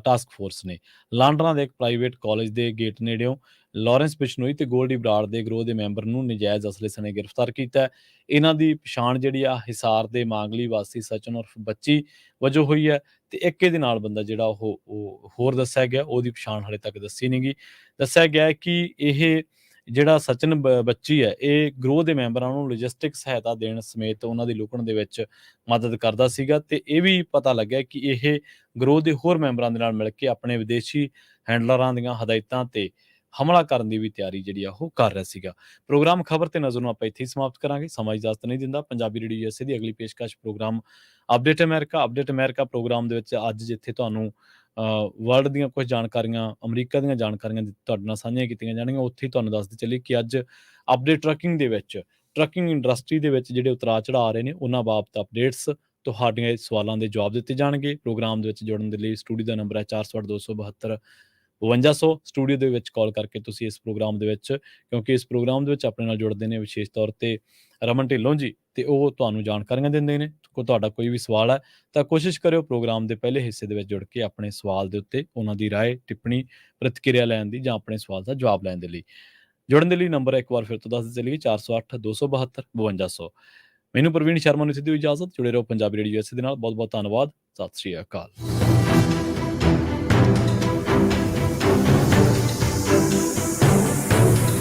ਟਾਸਕ ਫੋਰਸ ਨੇ ਲਾਂਡਰਾਂ ਦੇ ਇੱਕ ਪ੍ਰਾਈਵੇਟ ਕਾਲਜ ਦੇ ਗੇਟ ਨੇੜਿਓਂ ਲਾਰੈਂਸ ਬਿਸ਼ਨੋਈ ਤੇ ਗੋਲਡੀ ਬਰਾੜ ਦੇ ਗਰੋਹ ਦੇ ਮੈਂਬਰ ਨੂੰ ਨਜਾਇਜ਼ ਅਸਲੇ ਸਣੇ ਗ੍ਰਿਫਤਾਰ ਕੀਤਾ ਹੈ। ਇਹਨਾਂ ਦੀ ਪਛਾਣ ਜਿਹੜੀ ਆ ਹਿਸਾਰ ਦੇ ਮਾਂਗਲੀ ਵਾਸੀ ਸਚਨ ਉਰਫ ਬੱਚੀ ਵਜੋਂ ਹੋਈ ਹੈ ਤੇ ਇੱਕ ਇਹਦੇ ਨਾਲ ਬੰਦਾ ਜਿਹੜਾ ਉਹ ਹੋਰ ਦੱਸਿਆ ਗਿਆ, ਉਹਦੀ ਪਛਾਣ ਹਾਲੇ ਤੱਕ ਦੱਸੀ ਨਹੀਂ ਗਈ। ਦੱਸਿਆ ਗਿਆ ਹੈ ਕਿ ਇਹ ਜਿਹੜਾ ਸਚਨ ਬੱਚੀ ਹੈ ਇਹ ਗਰੋਹ ਦੇ ਮੈਂਬਰਾਂ ਨੂੰ ਲੌਜਿਸਟਿਕ ਸਹਾਇਤਾ ਦੇਣ ਸਮੇਤ ਉਹਨਾਂ ਦੀ ਲੁਕਣ ਦੇ ਵਿੱਚ ਮਦਦ ਕਰਦਾ ਸੀਗਾ ਤੇ ਇਹ ਵੀ ਪਤਾ ਲੱਗਿਆ ਕਿ ਇਹ ਗਰੋਹ ਦੇ ਹੋਰ ਮੈਂਬਰਾਂ ਦੇ ਨਾਲ ਮਿਲ ਕੇ ਆਪਣੇ ਵਿਦੇਸ਼ੀ ਹੈਂਡਲਰਾਂ ਦੀਆਂ ਹਦਾਇਤਾਂ ਤੇ ਹਮਲਾ ਕਰਨ ਦੀ ਵੀ ਤਿਆਰੀ ਜਿਹੜੀ ਆ ਉਹ ਕਰ ਰਿਹਾ ਸੀਗਾ। ਪ੍ਰੋਗਰਾਮ ਖਬਰ ਤੇ ਨਜ਼ਰ ਨੂੰ ਆਪਾਂ ਇੱਥੇ ਹੀ ਸਮਾਪਤ ਕਰਾਂਗੇ। ਸਮਾਂ ਇਜਾਜ਼ਤ ਨਹੀਂ ਦਿੰਦਾ। ਪੰਜਾਬੀ ਰੇਡੀਓ ਯੂਐਸਏ ਦੀ ਅਗਲੀ ਪੇਸ਼ਕਸ਼ ਪ੍ਰੋਗਰਾਮ ਅਪਡੇਟ ਅਮਰੀਕਾ ਪ੍ਰੋਗਰਾਮ ਦੇ ਵਿੱਚ ਅੱਜ ਜਿੱਥੇ ਤੁਹਾਨੂੰ ਵਰਲਡ ਦੀਆਂ ਕੁਝ ਜਾਣਕਾਰੀਆਂ, ਅਮਰੀਕਾ ਦੀਆਂ ਜਾਣਕਾਰੀਆਂ ਤੁਹਾਡੇ ਨਾਲ ਸਾਂਝੀਆਂ ਕੀਤੀਆਂ ਜਾਣਗੀਆਂ, ਉੱਥੇ ਹੀ ਤੁਹਾਨੂੰ ਦੱਸਦੇ ਚੱਲੀਏ ਕਿ ਅੱਜ ਅਪਡੇਟ ਟਰੱਕਿੰਗ ਦੇ ਵਿੱਚ ਟਰੱਕਿੰਗ ਇੰਡਸਟਰੀ ਦੇ ਵਿੱਚ ਜਿਹੜੇ ਉਤਰਾਅ ਚੜ੍ਹਾਅ ਆ ਰਹੇ ਨੇ ਉਹਨਾਂ ਬਾਬਤ ਅਪਡੇਟਸ ਤੁਹਾਡੀਆਂ ਇਹ ਸਵਾਲਾਂ ਦੇ ਜਵਾਬ ਦਿੱਤੇ ਜਾਣਗੇ। ਪ੍ਰੋਗਰਾਮ ਦੇ ਵਿੱਚ ਜੁੜਨ ਦੇ ਲਈ ਸਟੂਡੀਓ ਦਾ ਨੰਬਰ ਹੈ 408 52 ਸਟੂਡੀਓ ਦੇ ਵਿੱਚ ਕਾਲ ਕਰਕੇ ਤੁਸੀਂ ਇਸ ਪ੍ਰੋਗਰਾਮ ਦੇ ਵਿੱਚ, ਕਿਉਂਕਿ ਇਸ ਪ੍ਰੋਗਰਾਮ ਦੇ ਵਿੱਚ ਆਪਣੇ ਨਾਲ ਜੁੜਦੇ ਨੇ ਵਿਸ਼ੇਸ਼ ਤੌਰ ਤੇ ਰਮਨ ਢਿੱਲੋਂ ਜੀ ਤੇ ਉਹ ਤੁਹਾਨੂੰ ਜਾਣਕਾਰੀਆਂ ਦਿੰਦੇ ਨੇ। ਤੁਹਾਡਾ ਕੋਈ ਵੀ ਸਵਾਲ ਹੈ ਤਾਂ ਕੋਸ਼ਿਸ਼ ਕਰਿਓ ਪ੍ਰੋਗਰਾਮ ਦੇ ਪਹਿਲੇ ਹਿੱਸੇ ਦੇ ਵਿੱਚ ਜੁੜ ਕੇ ਆਪਣੇ ਸਵਾਲ ਦੇ ਉੱਤੇ ਉਹਨਾਂ ਦੀ ਰਾਏ, ਟਿੱਪਣੀ, ਪ੍ਰਤੀਕਿਰਿਆ ਲੈਣ ਦੀ ਜਾਂ ਆਪਣੇ ਸਵਾਲ ਦਾ ਜਵਾਬ ਲੈਣ ਦੇ ਲਈ। ਜੁੜਨ ਦੇ ਲਈ ਨੰਬਰ ਇੱਕ ਵਾਰ ਫਿਰ ਤੋਂ ਦੱਸ ਚੱਲੀਏ 408 272 5200। ਮੈਨੂੰ ਪ੍ਰਵੀਨ ਸ਼ਰਮਾ ਨੂੰ ਸਿੱਧੀ ਇਜਾਜ਼ਤ। ਜੁੜੇ ਰਹੋ ਪੰਜਾਬੀ ਰੇਡੀਓ ਯੂਐਸਏ ਦੇ ਨਾਲ। ਬਹੁਤ ਬਹੁਤ ਧੰਨਵਾਦ। ਸਤਿ ਸ਼੍ਰੀ ਅਕਾਲ।